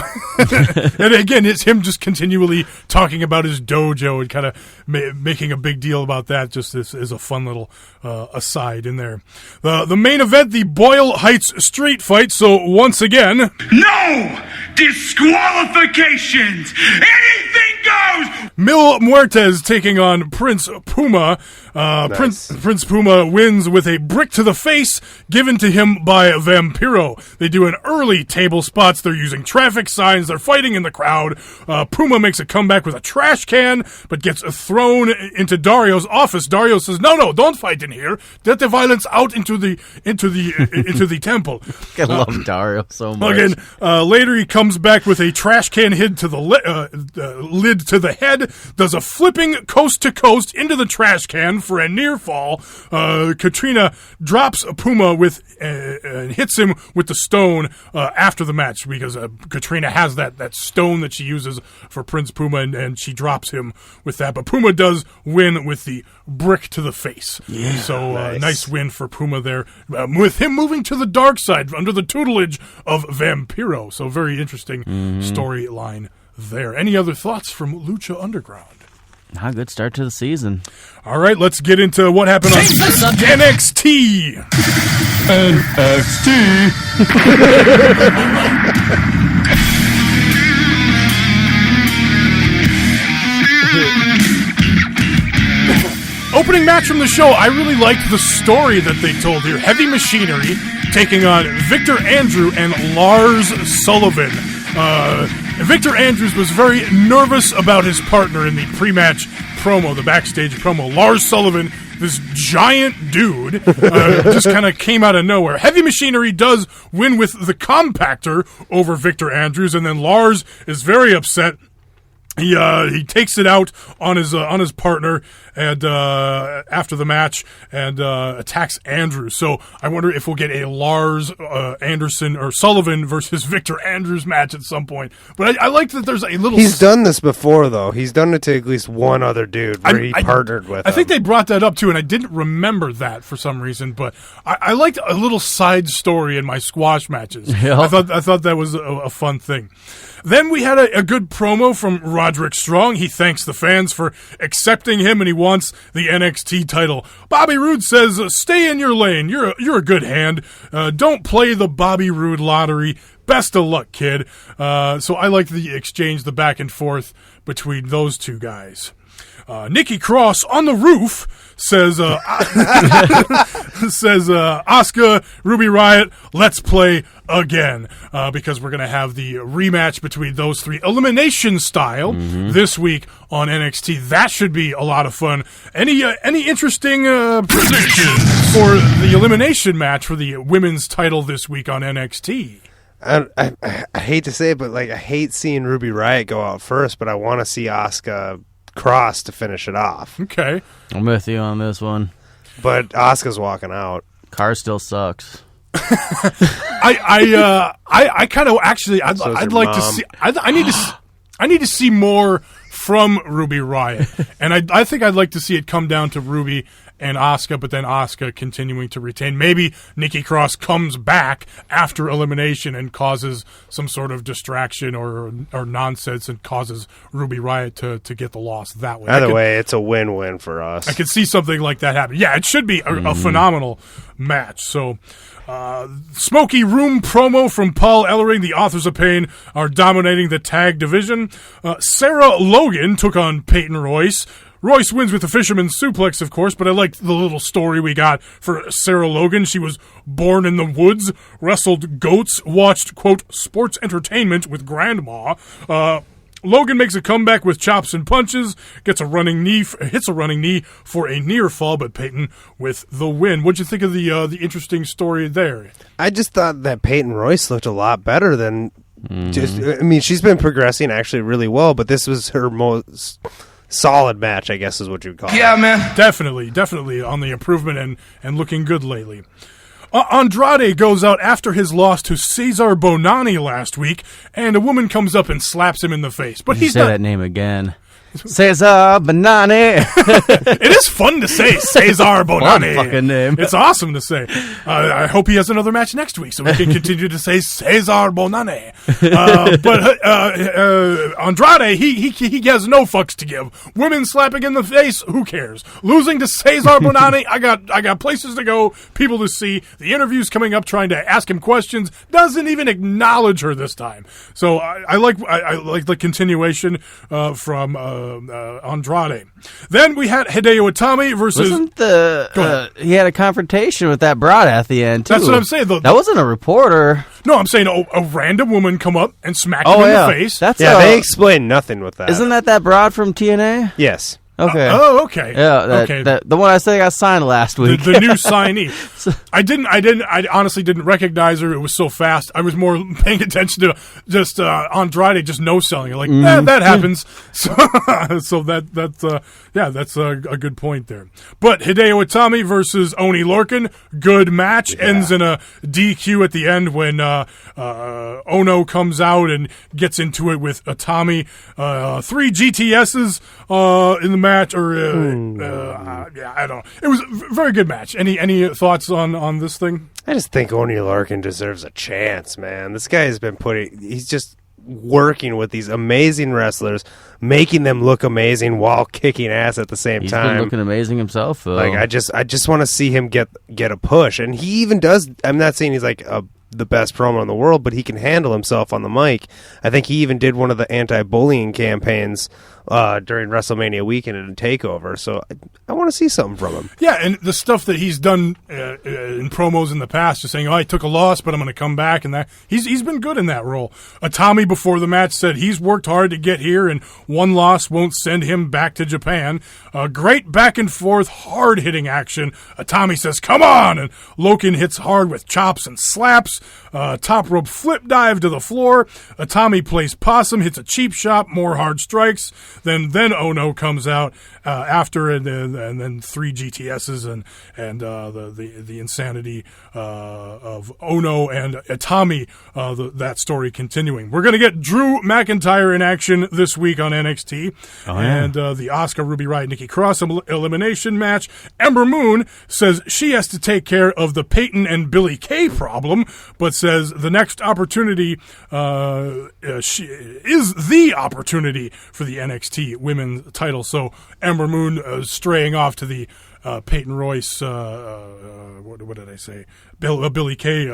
and again, it's him just continually talking about his dojo and kind of making a big deal about that. Just as a fun little aside in there. The main event, the Boyle Heights street fight. So once again, No disqualifications. Anything goes. Mil Muertez taking on Prince Puma. Prince Puma wins with a brick to the face given to him by Vampiro. They do an early table spots. They're using traffic signs. They're fighting in the crowd. Puma makes a comeback with a trash can, but gets thrown into Dario's office. Dario says, "No, don't fight in here. Get the violence out into the temple." I love Dario so much. Again, later he comes back with a trash can hid to the lid to the head. Does a flipping coast to coast into the trash can for a near fall. Katrina drops Puma and hits him with the stone after the match because Katrina has that stone that she uses for Prince Puma, and she drops him with that. But Puma does win with the brick to the face. Yeah, so nice win for Puma there, with him moving to the dark side under the tutelage of Vampiro. So very interesting storyline there. Any other thoughts from Lucha Underground? A good start to the season. All right, let's get into what happened on NXT. Opening match from the show, I really liked the story that they told here. Heavy Machinery taking on Victor Andrew and Lars Sullivan. Victor Andrews was very nervous about his partner in the pre-match promo, the backstage promo. Lars Sullivan, this giant dude, just kind of came out of nowhere. Heavy Machinery does win with the compactor over Victor Andrews, and then Lars is very upset. He takes it out on his partner and after the match and attacks Andrews. So I wonder if we'll get a Lars Anderson or Sullivan versus Victor Andrews match at some point. But I like that there's a little. He's done this before though. He's done it to at least one other dude where he partnered with. I think they brought that up too, and I didn't remember that for some reason. But I liked a little side story in my squash matches. Yeah. I thought that was a fun thing. Then we had a good promo from Roderick Strong. He thanks the fans for accepting him, and he wants the NXT title. Bobby Roode says, "Stay in your lane. You're a good hand. Don't play the Bobby Roode lottery. Best of luck, kid." So I like the exchange, the back and forth between those two guys. Nikki Cross on the roof says, Asuka, Ruby Riott, let's play again, because we're going to have the rematch between those three, elimination style, this week on NXT. That should be a lot of fun. Any interesting predictions for the elimination match for the women's title this week on NXT? I hate to say it, but I hate seeing Ruby Riott go out first, but I want to see Asuka Cross to finish it off. Okay. I'm with you on this one. But Asuka's walking out. Car still sucks. I kind of actually I'd like to see. I need to see more from Ruby Riott, and I think I'd like to see it come down to Ruby and Asuka, but then Asuka continuing to retain. Maybe Nikki Cross comes back after elimination and causes some sort of distraction or nonsense and causes Ruby Riott to get the loss that way. Either way, it's a win-win for us. I could see something like that happen. Yeah, it should be a phenomenal match. So, smoky room promo from Paul Ellering. The Authors of Pain are dominating the tag division. Sarah Logan took on Peyton Royce. Royce wins with the Fisherman's Suplex, of course, but I like the little story we got for Sarah Logan. She was born in the woods, wrestled goats, watched, quote, sports entertainment with grandma. Logan makes a comeback with chops and punches, hits a running knee for a near fall, but Peyton with the win. What'd you think of the interesting story there? I just thought that Peyton Royce looked a lot better than she's been progressing actually really well, but this was her most solid match, I guess is what you'd call it. Yeah, man. Definitely on the improvement and looking good lately. Andrade goes out after his loss to Cesar Bonani last week, and a woman comes up and slaps him in the face. But he's not that name again. Cesar Bonani. It is fun to say Cesar Bonani. Fun fucking name. It's awesome to say. I hope he has another match next week so we can continue to say Cesar Bonani. But Andrade, he has no fucks to give. Women slapping in the face, who cares? Losing to Cesar Bonani, I got places to go, people to see. The interview's coming up, trying to ask him questions. Doesn't even acknowledge her this time. So I like the continuation from Andrade. Then we had Hideo Itami versus... he had a confrontation with that broad at the end, too. That's what I'm saying. That wasn't a reporter. No, I'm saying a random woman come up and smack him in the face. They explained nothing with that. Isn't that broad from TNA? Yes. Okay. Okay. Yeah. The one I said got signed last week. The new signee. I honestly didn't recognize her. It was so fast. I was more paying attention to just Andrade just no selling. Like that happens. So that's a good point there. But Hideo Itami versus Oney Lorcan, good match. Yeah. Ends in a DQ at the end when Ono comes out and gets into it with Itami. 3 GTSs in the match, or I don't know. It was a very good match. Any thoughts on this thing? I just think Oney Lorcan deserves a chance, man. This guy has been he's just working with these amazing wrestlers, making them look amazing while kicking ass at the same time. He's been looking amazing himself, though. Like I just want to see him get a push, and he even does. I'm not saying he's like the best promo in the world, but he can handle himself on the mic. I think he even did one of the anti-bullying campaigns during WrestleMania weekend in a takeover. So I want to see something from him. Yeah, and the stuff that he's done in promos in the past, just saying, I took a loss, but I'm going to come back, and that he's been good in that role. Itami before the match said he's worked hard to get here, and one loss won't send him back to Japan. Great back and forth, hard hitting action. Itami says, come on, and Logan hits hard with chops and slaps. Top rope flip dive to the floor. Itami plays possum, hits a cheap shot, more hard strikes. Then Ono comes out after, and then 3 GTSs and the insanity of Ono and Itami. That story continuing. We're going to get Drew McIntyre in action this week on NXT, and the Asuka, Ruby Riott, Nikki Cross elimination match. Ember Moon says she has to take care of the Peyton and Billie Kay problem, but says the next opportunity she is the opportunity for the NXT women's title. So Ember Moon straying off to the Peyton Royce, what did I say? Billie Kay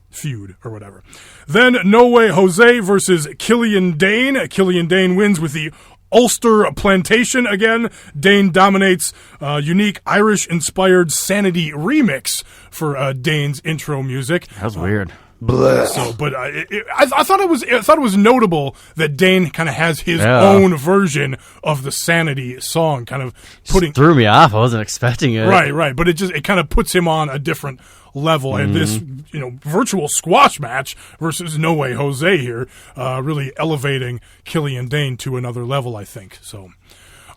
feud or whatever. Then No Way Jose versus Killian Dane. Killian Dane wins with the Ulster Plantation again. Dane dominates unique Irish-inspired Sanity remix for Dane's intro music. That was weird. So, but I thought it was notable that Dane kind of has his own version of the Sanity song, kind of putting threw me off. I wasn't expecting it. Right, but it kind of puts him on a different level, and this virtual squash match versus No Way Jose here really elevating Killian Dane to another level, I think. So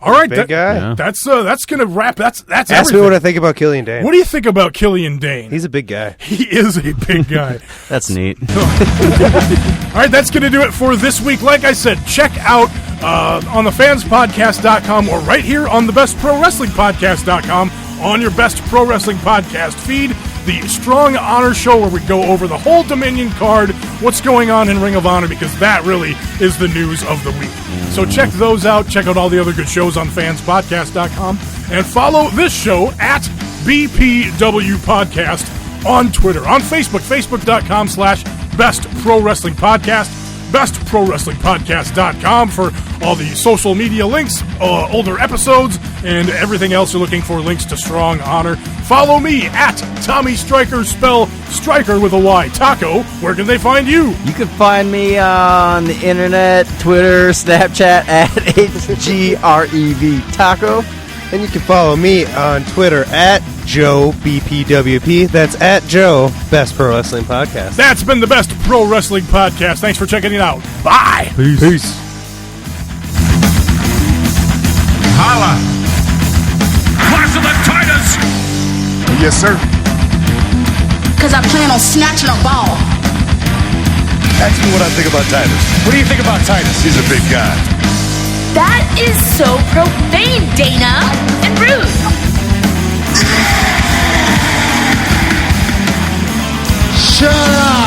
All right, Big guy. Yeah. That's gonna wrap. That's Ask everything. me what I think about Killian Dane. What do you think about Killian Dane? He's a big guy. He is a big guy. That's neat. All right, that's going to do it for this week. Like I said, check out on thefanspodcast.com or right here on the bestprowrestlingpodcast.com on your Best Pro Wrestling Podcast feed, the Strong Honor Show where we go over the whole Dominion card, what's going on in Ring of Honor, because that really is the news of the week. So check those out. Check out all the other good shows on fanspodcast.com and follow this show at BPW Podcast on Twitter, on Facebook, facebook.com/Best Pro Wrestling Podcast, bestprowrestlingpodcast.com for all the social media links, older episodes, and everything else you're looking for, links to Strong Honor. Follow me at Tommy Stryker, spell Stryker with a Y. Taco, where can they find you? You can find me on the internet, Twitter, Snapchat at HGREV Taco. And you can follow me on Twitter at Joe BPWP. That's at Joe Best Pro Wrestling Podcast. That's been the Best Pro Wrestling Podcast. Thanks for checking it out. Bye. Peace. Holla! Class of the Titus! Yes, sir. Cause I plan on snatching a ball. Ask me what I think about Titus. What do you think about Titus? He's a big guy. That is so profane, Dana, and rude. Shut up!